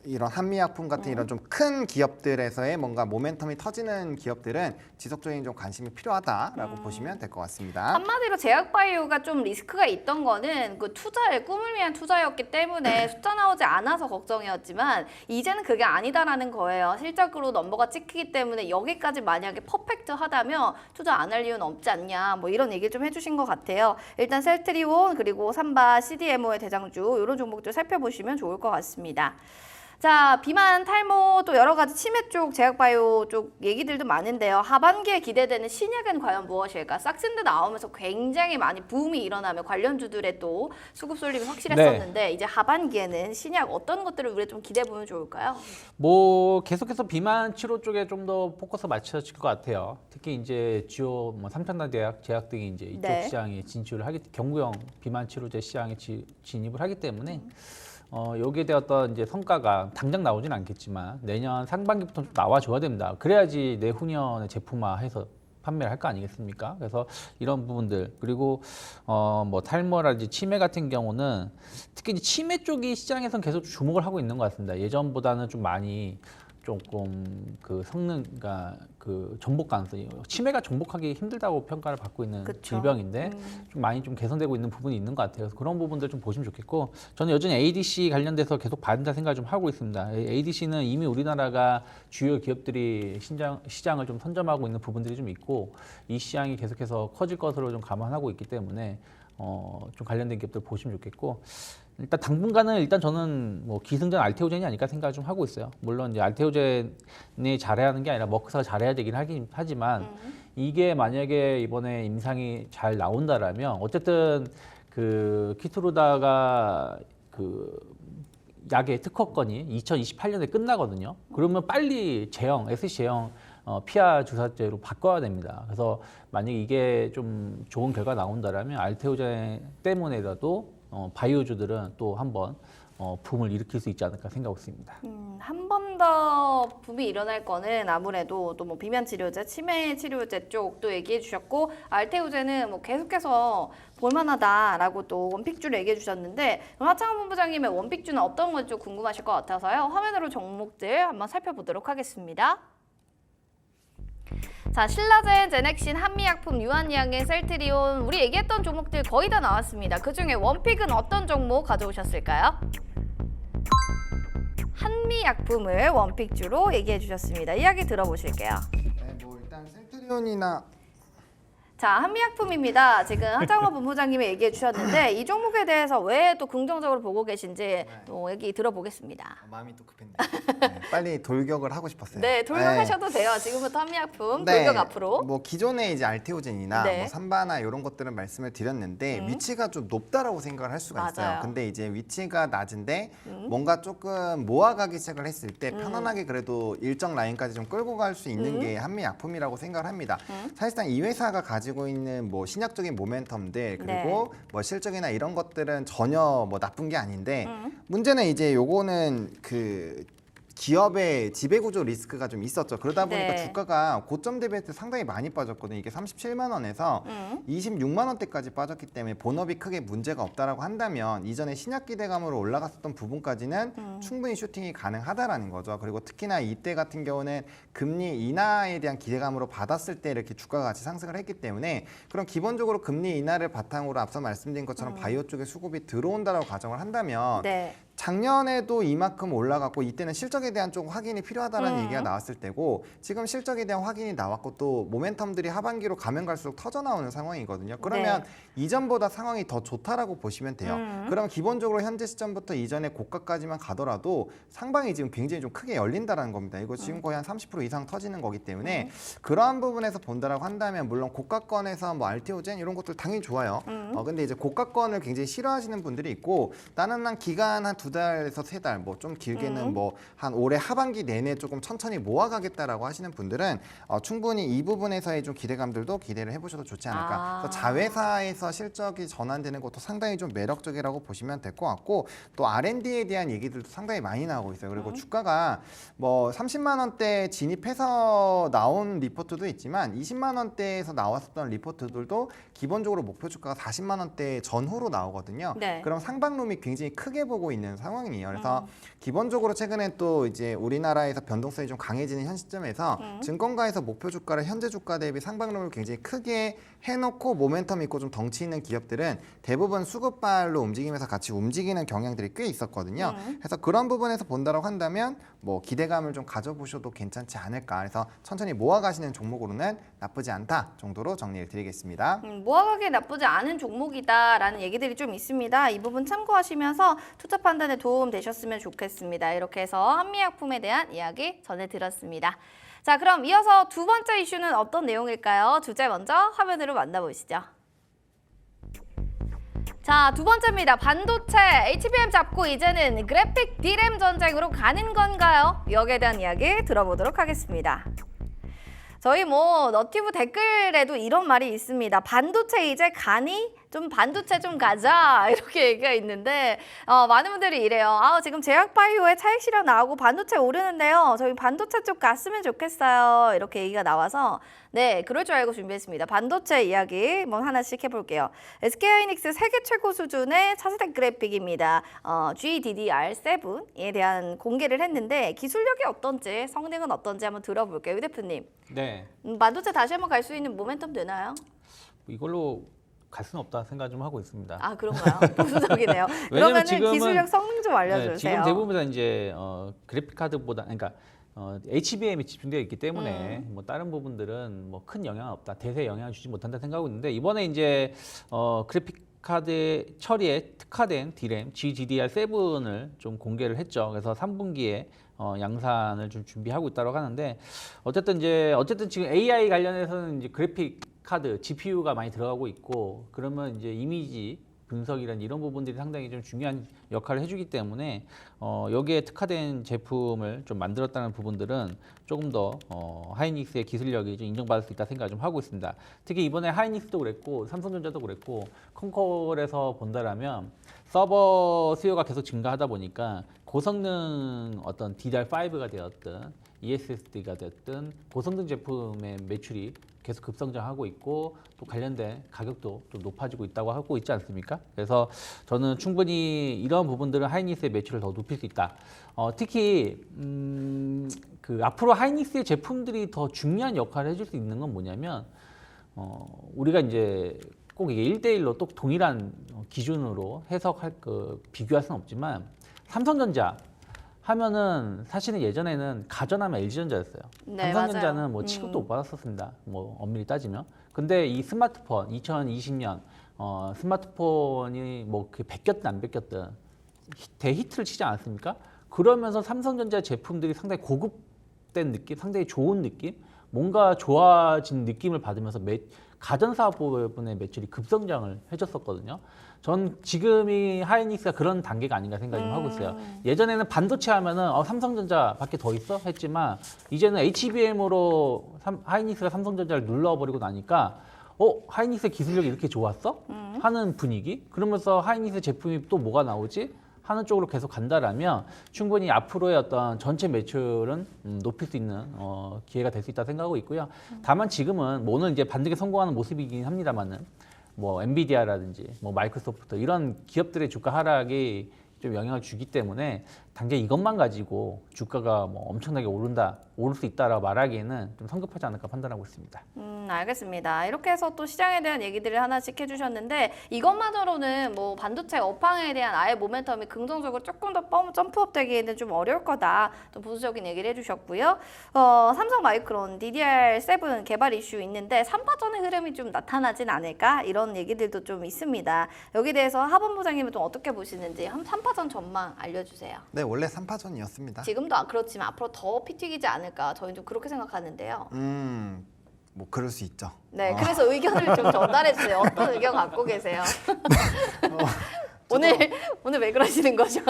이런 한미약품 같은 이런 좀 큰 기업들에서의 뭔가 모멘텀이 터지는 기업들은 지속적인 좀 관심이 필요하다라고 보시면 될 것 같습니다. 한마디로 제약바이오가 좀 리스크가 있던 거는 그 투자의 꿈을 위한 투자였기 때문에 숫자 나오지 않아서 걱정이었지만 이제는 그게 아니다라는 거예요. 실적으로 넘버가 찍히기 때문에 여기까지 만약에 퍼펙트하다면 투자 안 할 이유는 없지 않냐, 뭐 이런 얘기를 좀 해주신 것 같아요. 일단 셀트리온 그리고 삼바, CDMO의 대장주 이런 종목들 살펴보시면 좋을 것 같습니다. 자, 비만, 탈모 또 여러 가지 치매 쪽, 제약바이오 쪽 얘기들도 많은데요. 하반기에 기대되는 신약은 과연 무엇일까? 싹슨드 나오면서 굉장히 많이 붐이 일어나며 관련주들의 또 수급 쏠림이 확실했었는데 이제 하반기에는 신약 어떤 것들을 우리가 좀 기대해 보면 좋을까요? 뭐 계속해서 비만 치료 쪽에 좀 더 포커스 맞춰질 것 같아요. 특히 이제 주요 뭐 삼천당 제약 등이 이제 이쪽 네. 시장에 진출을 경구형 비만 치료제 시장에 진입을 하기 때문에 여기에 대한 어떤 이제 성과가 당장 나오진 않겠지만 내년 상반기부터 좀 나와줘야 됩니다. 그래야지 내후년에 제품화해서 판매를 할 거 아니겠습니까? 그래서 이런 부분들, 그리고 뭐 탈모라든지 치매 같은 경우는 특히 이제 치매 쪽이 시장에서는 계속 주목을 하고 있는 것 같습니다. 예전보다는 좀 많이 조금 그 성능가 그 정복 가능성이, 치매가 정복하기 힘들다고 평가를 받고 있는 그쵸. 질병인데 좀 많이 좀 개선되고 있는 부분이 있는 것 같아요. 그래서 그런 부분들 좀 보시면 좋겠고, 저는 여전히 ADC 관련돼서 계속 받는다 생각을 좀 하고 있습니다. ADC는 이미 우리나라가 주요 기업들이 시장을 좀 선점하고 있는 부분들이 좀 있고 이 시장이 계속해서 커질 것으로 좀 감안하고 있기 때문에 좀 관련된 기업들 보시면 좋겠고, 일단 당분간은 저는 뭐 기승전 알테오젠이 아닐까 생각을 좀 하고 있어요. 물론 이제 알테오젠이 잘해야 하는 게 아니라 머크사가 잘해야 되긴 하지만 이게 만약에 이번에 임상이 잘 나온다라면 어쨌든 그 키트루다가 그 약의 특허권이 2028년에 끝나거든요. 그러면 빨리 SC 제형 PR 주사제로 바꿔야 됩니다. 그래서 만약 이게 좀 좋은 결과 나온다라면 알테오젠 때문에라도 바이오주들은 또 한번 붐을 일으킬 수 있지 않을까 생각하고 있습니다. 한 번 더 붐이 일어날 거는 아무래도 또 뭐 비만 치료제, 치매 치료제 쪽도 얘기해 주셨고 알테오젠은 뭐 계속해서 볼만하다라고 또 원픽주를 얘기해 주셨는데 그럼 하창원 본부장님의 원픽주는 어떤 건지 궁금하실 것 같아서요. 화면으로 종목들 한번 살펴보도록 하겠습니다. 자, 신라젠, 제넥신, 한미약품, 유한양행, 셀트리온 우리 얘기했던 종목들 거의 다 나왔습니다. 그중에 원픽은 어떤 종목 가져오셨을까요? 한미약품을 원픽주로 얘기해 주셨습니다. 이야기 들어보실게요. 네, 뭐 일단 셀트리온이나 자, 한미약품입니다. 지금 하창원 본부장님이 얘기해 주셨는데 이 종목에 대해서 왜 또 긍정적으로 보고 계신지 또 얘기 들어보겠습니다. 마음이 또 급했네요. 네, 빨리 돌격을 하고 싶었어요. 네, 돌격하셔도 돼요. 지금부터 한미약품 네, 돌격 앞으로. 뭐 기존에 이제 알테오젠이나 네. 뭐 삼바나 이런 것들은 말씀을 드렸는데 위치가 좀 높다라고 생각을 할 수가 있어요. 맞아요. 근데 이제 위치가 낮은데 뭔가 조금 모아가기 시작을 했을 때 편안하게 그래도 일정 라인까지 좀 끌고 갈 수 있는 게 한미약품이라고 생각을 합니다. 사실상 이 회사가 가지고 있는 뭐 신약적인 모멘텀들 그리고 뭐 실적이나 이런 것들은 전혀 뭐 나쁜 게 아닌데 문제는 이제 요거는 그 기업의 지배구조 리스크가 좀 있었죠. 그러다 보니까 네. 주가가 고점 대비했을 때 상당히 많이 빠졌거든요. 이게 37만 원에서 26만 원대까지 빠졌기 때문에 본업이 크게 문제가 없다라고 한다면 이전에 신약 기대감으로 올라갔었던 부분까지는 충분히 슈팅이 가능하다라는 거죠. 그리고 특히나 이때 같은 경우는 금리 인하에 대한 기대감으로 받았을 때 이렇게 주가가 같이 상승을 했기 때문에 그럼 기본적으로 금리 인하를 바탕으로 앞서 말씀드린 것처럼 바이오 쪽에 수급이 들어온다라고 가정을 한다면 네. 작년에도 이만큼 올라갔고 이때는 실적에 대한 좀 확인이 필요하다는 얘기가 나왔을 때고 지금 실적에 대한 확인이 나왔고 또 모멘텀들이 하반기로 가면 갈수록 터져 나오는 상황이거든요. 그러면 이전보다 상황이 더 좋다라고 보시면 돼요. 그럼 기본적으로 현재 시점부터 이전의 고가까지만 가더라도 상방이 지금 굉장히 좀 크게 열린다라는 겁니다. 이거 지금 거의 한 30% 이상 터지는 거기 때문에 그러한 부분에서 본다라고 한다면 물론 고가권에서 뭐 알테오젠 이런 것들 당연히 좋아요. 근데 이제 고가권을 굉장히 싫어하시는 분들이 있고 나는 한 기간 한 2달에서 3달 뭐 좀 길게는 뭐 한 올해 하반기 내내 조금 천천히 모아가겠다라고 하시는 분들은 충분히 이 부분에서의 좀 기대감들도 기대를 해보셔도 좋지 않을까. 그래서 자회사에서 실적이 전환되는 것도 상당히 좀 매력적이라고 보시면 될 것 같고 또 R&D에 대한 얘기들도 상당히 많이 나오고 있어요. 그리고 주가가 뭐 30만 원대 진입해서 나온 리포트도 있지만 20만 원대에서 나왔었던 리포트들도 기본적으로 목표 주가가 40만 원대 전후로 나오거든요. 네. 그럼 상방룸이 굉장히 크게 보고 있는 상황이에요. 그래서 기본적으로 최근에 또 이제 우리나라에서 변동성이 좀 강해지는 현 시점에서 증권가에서 목표 주가를 현재 주가 대비 상방룸을 굉장히 크게 해놓고 모멘텀 있고 좀 덩치 있는 기업들은 대부분 수급발로 움직이면서 같이 움직이는 경향들이 꽤 있었거든요. 그래서 그런 부분에서 본다라고 한다면 뭐 기대감을 좀 가져보셔도 괜찮지 않을까. 그래서 천천히 모아가시는 종목으로는 나쁘지 않다 정도로 정리를 드리겠습니다. 모아가기 나쁘지 않은 종목이다라는 얘기들이 좀 있습니다. 이 부분 참고하시면서 투자 판단에 도움 되셨으면 좋겠습니다. 이렇게 해서 한미약품에 대한 이야기 전해드렸습니다. 자, 그럼 이어서 두 번째 이슈는 어떤 내용일까요? 주제 먼저 화면으로 만나보시죠. 자, 두 번째입니다. 반도체, HBM 잡고 이제는 그래픽 D램 전쟁으로 가는 건가요? 여기에 대한 이야기 들어보도록 하겠습니다. 저희 뭐 너티브 댓글에도 이런 말이 있습니다. 반도체 이제 가니? 좀 반도체 좀 가자 이렇게 얘기가 있는데 많은 분들이 이래요. 지금 제약바이오에 차익 실현 나오고 반도체 오르는데요. 저희 반도체 쪽 갔으면 좋겠어요. 이렇게 얘기가 나와서 네, 그럴 줄 알고 준비했습니다. 반도체 이야기 뭐 하나씩 해볼게요. SK하이닉스 세계 최고 수준의 차세대 그래픽입니다. GDDR7에 대한 공개를 했는데 기술력이 어떤지 성능은 어떤지 한번 들어볼게요. 유 대표님. 네. 반도체 다시 한번 갈 수 있는 모멘텀 되나요? 이걸로 갈 수는 없다 생각 좀 하고 있습니다. 아, 그런가요? 보수적이네요. 왜냐면 그러면은 지금은 기술력 성능 좀 알려주세요. 네, 지금 대부분 다 이제 그래픽 카드보다 그러니까 HBM이 집중되어 있기 때문에 뭐 다른 부분들은 뭐 큰 영향은 없다, 대세 영향을 주지 못한다 생각하고 있는데 이번에 이제 그래픽 카드 처리에 특화된 D램 GDDR7을 좀 공개를 했죠. 그래서 3분기에 양산을 좀 준비하고 있다고 하는데 어쨌든 지금 AI 관련해서는 이제 그래픽 카드 GPU가 많이 들어가고 있고 그러면 이제 이미지 분석이란 이런 부분들이 상당히 좀 중요한 역할을 해주기 때문에 여기에 특화된 제품을 좀 만들었다는 부분들은 조금 더 하이닉스의 기술력이 좀 인정받을 수 있다 생각을 좀 하고 있습니다. 특히 이번에 하이닉스도 그랬고 삼성전자도 그랬고 컴콜에서 본다라면 서버 수요가 계속 증가하다 보니까 고성능 어떤 DDR5가 되었든 ESSD가 됐든 고성능 제품의 매출이 계속 급성장하고 있고 또 관련된 가격도 좀 높아지고 있다고 하고 있지 않습니까? 그래서 저는 충분히 이런 부분들은 하이닉스의 매출을 더 높일 수 있다. 특히 그 앞으로 하이닉스의 제품들이 더 중요한 역할을 해줄 수 있는 건 뭐냐면 우리가 이제 꼭 이게 1대1로 또 동일한 기준으로 해석할 비교할 수는 없지만 삼성전자 하면은 사실은 예전에는 가전하면 LG전자였어요. 네, 삼성전자는 맞아요. 뭐 취급도 못 받았었습니다. 뭐 엄밀히 따지면. 근데 이 스마트폰 2020년 스마트폰이 뭐 그 베꼈든 안 베꼈든 대히트를 치지 않았습니까? 그러면서 삼성전자 제품들이 상당히 고급된 느낌, 상당히 좋은 느낌, 뭔가 좋아진 느낌을 받으면서 가전사업 부분의 매출이 급성장을 해줬었거든요. 전 지금이 하이닉스가 그런 단계가 아닌가 생각을 좀 하고 있어요. 예전에는 반도체 하면은 삼성전자밖에 더 있어? 했지만 이제는 HBM으로 하이닉스가 삼성전자를 눌러버리고 나니까 하이닉스의 기술력이 이렇게 좋았어? 하는 분위기? 그러면서 하이닉스 제품이 또 뭐가 나오지? 하는 쪽으로 계속 간다라면 충분히 앞으로의 어떤 전체 매출은 높일 수 있는 기회가 될 수 있다 생각하고 있고요. 다만 지금은 오늘 이제 반등에 성공하는 모습이긴 합니다만은 뭐 엔비디아라든지 뭐 마이크로소프트 이런 기업들의 주가 하락이 좀 영향을 주기 때문에 단계 이것만 가지고 주가가 뭐 엄청나게 오를 수 있다라고 말하기에는 좀 성급하지 않을까 판단하고 있습니다. 알겠습니다. 이렇게 해서 또 시장에 대한 얘기들을 하나씩 해주셨는데 이것만으로는 뭐 반도체 업황에 대한 아예 모멘텀이 긍정적으로 조금 더 점프업 되기에는 좀 어려울 거다. 또 보수적인 얘기를 해주셨고요. 삼성 마이크론 DDR7 개발 이슈 있는데 3파전의 흐름이 좀 나타나진 않을까? 이런 얘기들도 좀 있습니다. 여기에 대해서 하본부장님은 좀 어떻게 보시는지 3파전 전망 알려주세요. 네, 원래 3파전이었습니다. 지금도 그렇지만 앞으로 더 피 튀기지 않을까 저희는 좀 그렇게 생각하는데요. 뭐 그럴 수 있죠. 네, 그래서 의견을 좀 전달해 주세요. 어떤 의견 갖고 계세요? 오늘 왜 그러시는 거죠?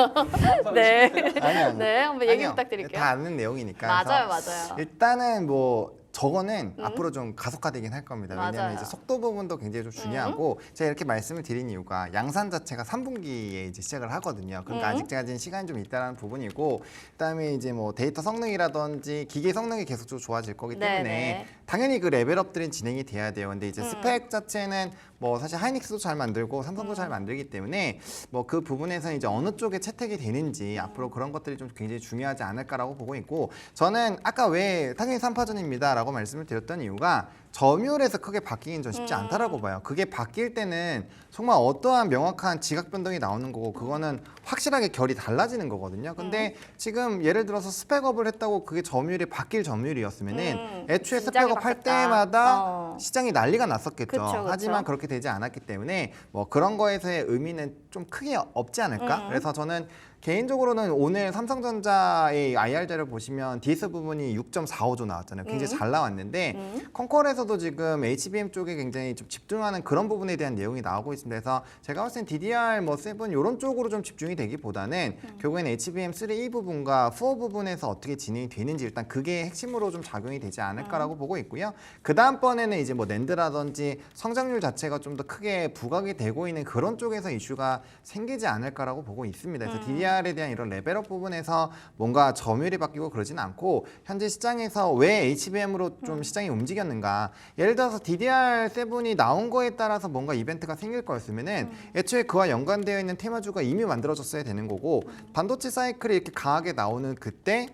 네, 아니요. 네, 한번 얘기 아니요. 부탁드릴게요. 다 아는 내용이니까. 맞아요, 그래서 맞아요. 일단은 뭐 저거는 앞으로 좀 가속화되긴 할 겁니다. 맞아요. 왜냐하면 이제 속도 부분도 굉장히 좀 중요하고 제가 이렇게 말씀을 드린 이유가 양산 자체가 3분기에 이제 시작을 하거든요. 그러니까 아직까지는 시간이 좀 있다는 부분이고, 그다음에 이제 뭐 데이터 성능이라든지 기계 성능이 계속적으로 좋아질 거기 때문에 네네. 당연히 그 레벨업들은 진행이 돼야 돼요. 근데 이제 스펙 자체는 뭐 사실 하이닉스도 잘 만들고 삼성도 잘 만들기 때문에 뭐 그 부분에서 이제 어느 쪽에 채택이 되는지 앞으로 그런 것들이 좀 굉장히 중요하지 않을까라고 보고 있고, 저는 아까 왜 당연히 3파전입니다라고 말씀을 드렸던 이유가 점유율에서 크게 바뀌긴 좀 쉽지 않다라고 봐요. 그게 바뀔 때는 정말 어떠한 명확한 지각 변동이 나오는 거고 그거는 확실하게 결이 달라지는 거거든요. 근데 지금 예를 들어서 스펙업을 했다고 그게 점유율이 바뀔 점유율이었으면은 애초에 진작에 스펙업 할 바뀌었다. 때마다 시장이 난리가 났었겠죠. 그쵸. 하지만 그렇게 되지 않았기 때문에 뭐 그런 거에서의 의미는 좀 크게 없지 않을까? 그래서 저는 개인적으로는 오늘 삼성전자의 IR 자료 보시면 DS 부분이 6.45조 나왔잖아요. 굉장히 잘 나왔는데 컴콜에서도 지금 HBM 쪽에 굉장히 좀 집중하는 그런 부분에 대한 내용이 나오고 있습니다. 그래서 제가 봤을 땐 DDR 뭐 7 이런 쪽으로 좀 집중이 되기보다는 결국에는 HBM3 부분과 4 부분에서 어떻게 진행이 되는지 일단 그게 핵심으로 좀 작용이 되지 않을까라고 보고 있고요. 그 다음번에는 이제 뭐 낸드라든지 성장률 자체가 좀 더 크게 부각이 되고 있는 그런 쪽에서 이슈가 생기지 않을까라고 보고 있습니다. 그래서 DDR에 대한 이런 레벨업 부분에서 뭔가 점유율이 바뀌고 그러진 않고, 현재 시장에서 왜 HBM으로 좀 시장이 움직였는가, 예를 들어서 DDR7이 나온 거에 따라서 뭔가 이벤트가 생길 거였으면은 애초에 그와 연관되어 있는 테마주가 이미 만들어졌어야 되는 거고, 반도체 사이클이 이렇게 강하게 나오는 그때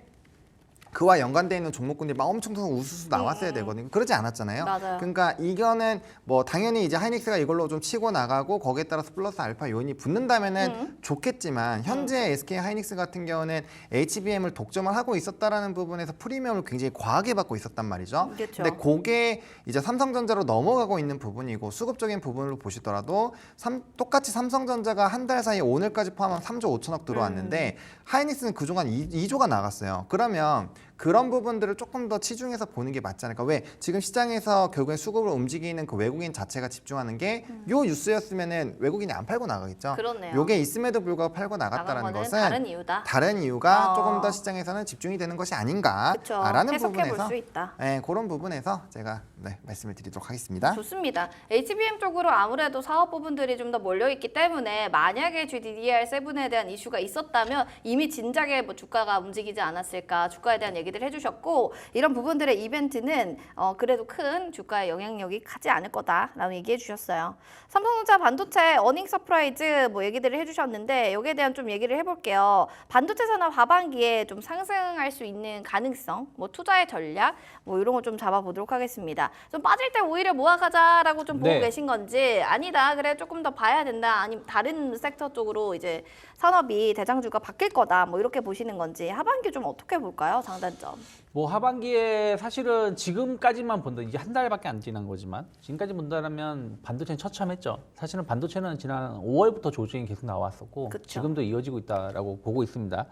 그와 연관되어 있는 종목군들이 막 엄청 우수수 나왔어야 되거든요. 그러지 않았잖아요. 맞아요. 그러니까 이거는 뭐 당연히 이제 하이닉스가 이걸로 좀 치고 나가고 거기에 따라서 플러스 알파 요인이 붙는다면은 좋겠지만, 현재 SK 하이닉스 같은 경우는 HBM을 독점을 하고 있었다라는 부분에서 프리미엄을 굉장히 과하게 받고 있었단 말이죠. 그렇죠. 근데 그게 이제 삼성전자로 넘어가고 있는 부분이고, 수급적인 부분으로 보시더라도 똑같이 삼성전자가 한 달 사이에 오늘까지 포함하면 3조 5천억 들어왔는데 하이닉스는 그동안 2조가 나갔어요. 그러면 그런 부분들을 조금 더 치중해서 보는 게 맞지 않을까. 왜 지금 시장에서 결국엔 수급을 움직이는 그 외국인 자체가 집중하는 게 요 뉴스였으면은 외국인이 안 팔고 나가겠죠. 그렇네요. 요게 있음에도 불구하고 팔고 나간 나갔다라는 거는 것은 다른 이유다. 다른 이유가 어. 조금 더 시장에서는 집중이 되는 것이 그쵸. 아닌가라는 해석해 볼 부분에서 수 있다. 네, 그런 부분에서 제가 말씀을 드리도록 하겠습니다. 좋습니다. HBM 쪽으로 아무래도 사업 부분들이 좀 더 몰려있기 때문에 만약에 GDDR7에 대한 이슈가 있었다면 이미 진작에 뭐 주가가 움직이지 않았을까 주가에 대한 얘기들 해주셨고 이런 부분들의 이벤트는 그래도 큰 주가에 영향력이 가지 않을 거다라고 얘기해 주셨어요. 삼성전자 반도체 어닝 서프라이즈 뭐 얘기들을 해주셨는데 여기에 대한 좀 얘기를 해볼게요. 반도체 산업 하반기에 좀 상승할 수 있는 가능성, 뭐 투자의 전략 뭐 이런 거 좀 잡아보도록 하겠습니다. 좀 빠질 때 오히려 모아가자라고 좀 보고 네. 계신 건지 아니다 그래 조금 더 봐야 된다 아니면 다른 섹터 쪽으로 이제 산업이 대장주가 바뀔 거다 뭐 이렇게 보시는 건지 하반기 좀 어떻게 볼까요? 장단점. 뭐 하반기에 사실은 지금까지만 본다 이제 한 달밖에 안 지난 거지만 지금까지 본다면 반도체는 처참했죠. 사실은 반도체는 지난 5월부터 조정이 계속 나왔었고 그쵸. 지금도 이어지고 있다라고 보고 있습니다.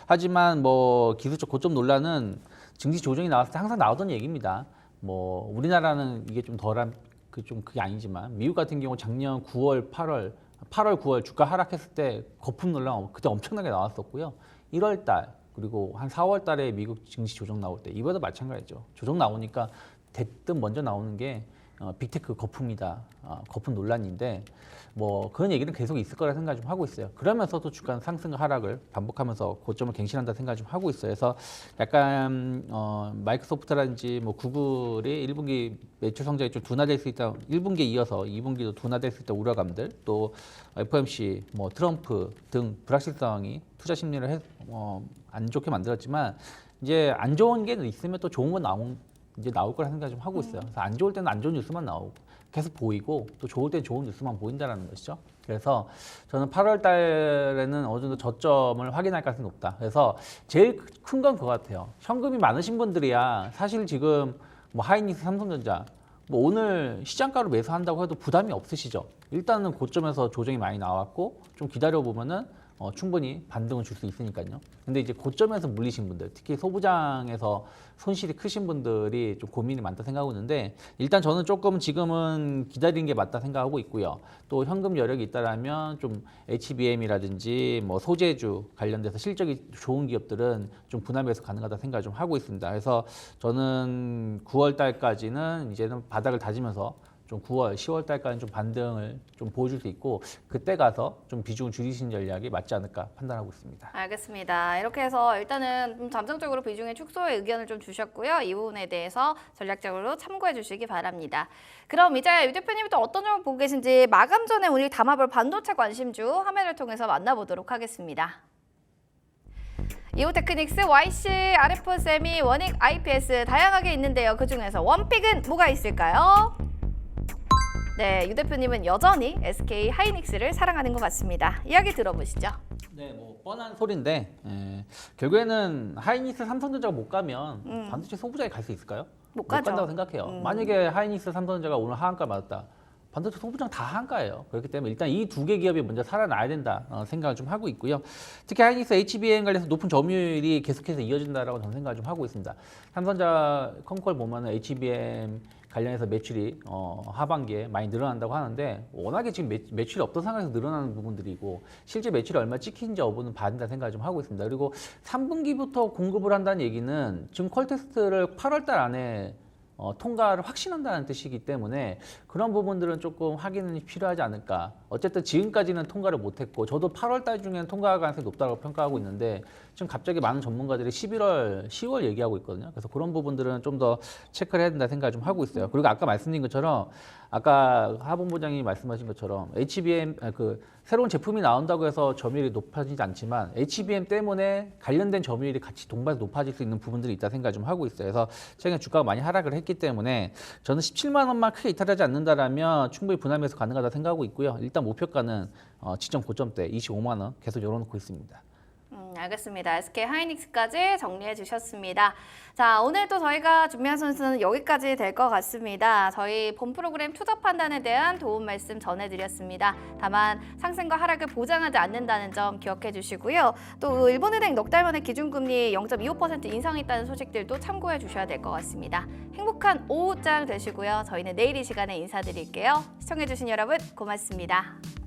하지만 뭐 기술적 고점 논란은 증시 조정이 나왔을 때 항상 나오던 얘기입니다. 뭐 우리나라는 이게 좀 덜한 그게 아니지만 미국 같은 경우 작년 9월, 8월, 9월 주가 하락했을 때 거품 논란 그때 엄청나게 나왔었고요. 1월 달 그리고 한 4월 달에 미국 증시 조정 나올 때 이번에도 마찬가지죠. 조정 나오니까 대뜸 먼저 나오는 게 빅테크 거품이다. 거품 논란인데 뭐 그런 얘기는 계속 있을 거라 생각 좀 하고 있어요. 그러면서도 주가 상승과 하락을 반복하면서 고점을 갱신한다 생각 좀 하고 있어요. 그래서 약간 마이크로소프트라든지 뭐 구글이 1분기 매출 성장이 좀 둔화될 수 있다. 1분기에 이어서 2분기도 둔화될 수 있다 우려감들 또 FOMC 뭐 트럼프 등 불확실성이 투자 심리를 안 좋게 만들었지만 이제 안 좋은 게 있으면 또 좋은 건 이제 나올 거라 생각 좀 하고 있어요. 그래서 안 좋을 때는 안 좋은 뉴스만 나오고 계속 보이고 또 좋을 때는 좋은 뉴스만 보인다라는 것이죠. 그래서 저는 8월 달에는 어느 정도 저점을 확인할 가능성이 높다. 그래서 제일 큰 건 그거 같아요. 현금이 많으신 분들이야 사실 지금 뭐 하이닉스, 삼성전자 뭐 오늘 시장가로 매수한다고 해도 부담이 없으시죠. 일단은 고점에서 조정이 많이 나왔고 좀 기다려 보면은 충분히 반등을 줄 수 있으니까요. 근데 이제 고점에서 물리신 분들, 특히 소부장에서 손실이 크신 분들이 좀 고민이 많다 생각하고 있는데 일단 저는 조금 지금은 기다리는 게 맞다 생각하고 있고요. 또 현금 여력이 있다라면 좀 HBM이라든지 뭐 소재주 관련돼서 실적이 좋은 기업들은 좀 분할매수 가능하다 생각을 좀 하고 있습니다. 그래서 저는 9월 달까지는 이제는 바닥을 다지면서 좀 9월, 10월 달까지는 좀 반등을 좀 보여줄 수 있고 그때 가서 좀 비중을 줄이신 전략이 맞지 않을까 판단하고 있습니다. 알겠습니다. 이렇게 해서 일단은 좀 잠정적으로 비중의 축소의 의견을 좀 주셨고요. 이 부분에 대해서 전략적으로 참고해 주시기 바랍니다. 그럼 이제 유 대표님이 또 어떤 점을 보고 계신지 마감 전에 오늘 담아볼 반도체 관심주 화면을 통해서 만나보도록 하겠습니다. 이오테크닉스, YC, RF 세미, 원익, IPS 다양하게 있는데요. 그중에서 원픽은 뭐가 있을까요? 네, 유 대표님은 여전히 SK 하이닉스를 사랑하는 것 같습니다. 이야기 들어보시죠. 네, 뭐 뻔한 소리인데 결국에는 하이닉스, 삼성전자가 못 가면 반도체 소부장이 갈 수 있을까요? 못 가죠. 간다고 생각해요. 만약에 하이닉스, 삼성전자가 오늘 하한가 맞았다. 반도체 소부장 다 한가예요. 그렇기 때문에 일단 이 두 개 기업이 먼저 살아나야 된다 생각을 좀 하고 있고요. 특히 하이닉스, HBM 관련해서 높은 점유율이 계속해서 이어진다라고 저는 생각을 좀 하고 있습니다. 삼성전자 컴콜 보면은 HBM 관련해서 매출이 하반기에 많이 늘어난다고 하는데 워낙에 지금 매출이 없던 상황에서 늘어나는 부분들이고 실제 매출이 얼마 찍힌지 여부는 봐야 된다 생각을 좀 하고 있습니다. 그리고 3분기부터 공급을 한다는 얘기는 지금 퀄 테스트를 8월 달 안에 통과를 확신한다는 뜻이기 때문에 그런 부분들은 조금 확인이 필요하지 않을까. 어쨌든 지금까지는 통과를 못했고 저도 8월 달 중에는 통과 가능성이 높다고 평가하고 있는데 지금 갑자기 많은 전문가들이 11월, 10월 얘기하고 있거든요. 그래서 그런 부분들은 좀 더 체크를 해야 된다 생각을 좀 하고 있어요. 그리고 아까 말씀드린 것처럼 아까 하본부장님이 말씀하신 것처럼 HBM 새로운 제품이 나온다고 해서 점유율이 높아지지 않지만 HBM 때문에 관련된 점유율이 같이 동반해서 높아질 수 있는 부분들이 있다 생각을 좀 하고 있어요. 그래서 최근에 주가가 많이 하락을 했기 때문에 저는 17만 원만 크게 이탈하지 않는다라면 충분히 분할매수 가능하다 생각하고 있고요. 일단 목표가는 지점 고점대 25만 원 계속 열어놓고 있습니다. 알겠습니다. SK 하이닉스까지 정리해 주셨습니다. 자, 오늘 또 저희가 준비한 선수는 여기까지 될 것 같습니다. 저희 본 프로그램 투자 판단에 대한 도움 말씀 전해드렸습니다. 다만 상승과 하락을 보장하지 않는다는 점 기억해 주시고요. 또 일본은행 넉 달 만에 기준금리 0.25% 인상했다는 소식들도 참고해 주셔야 될 것 같습니다. 행복한 오후장 되시고요. 저희는 내일 이 시간에 인사드릴게요. 시청해 주신 여러분 고맙습니다.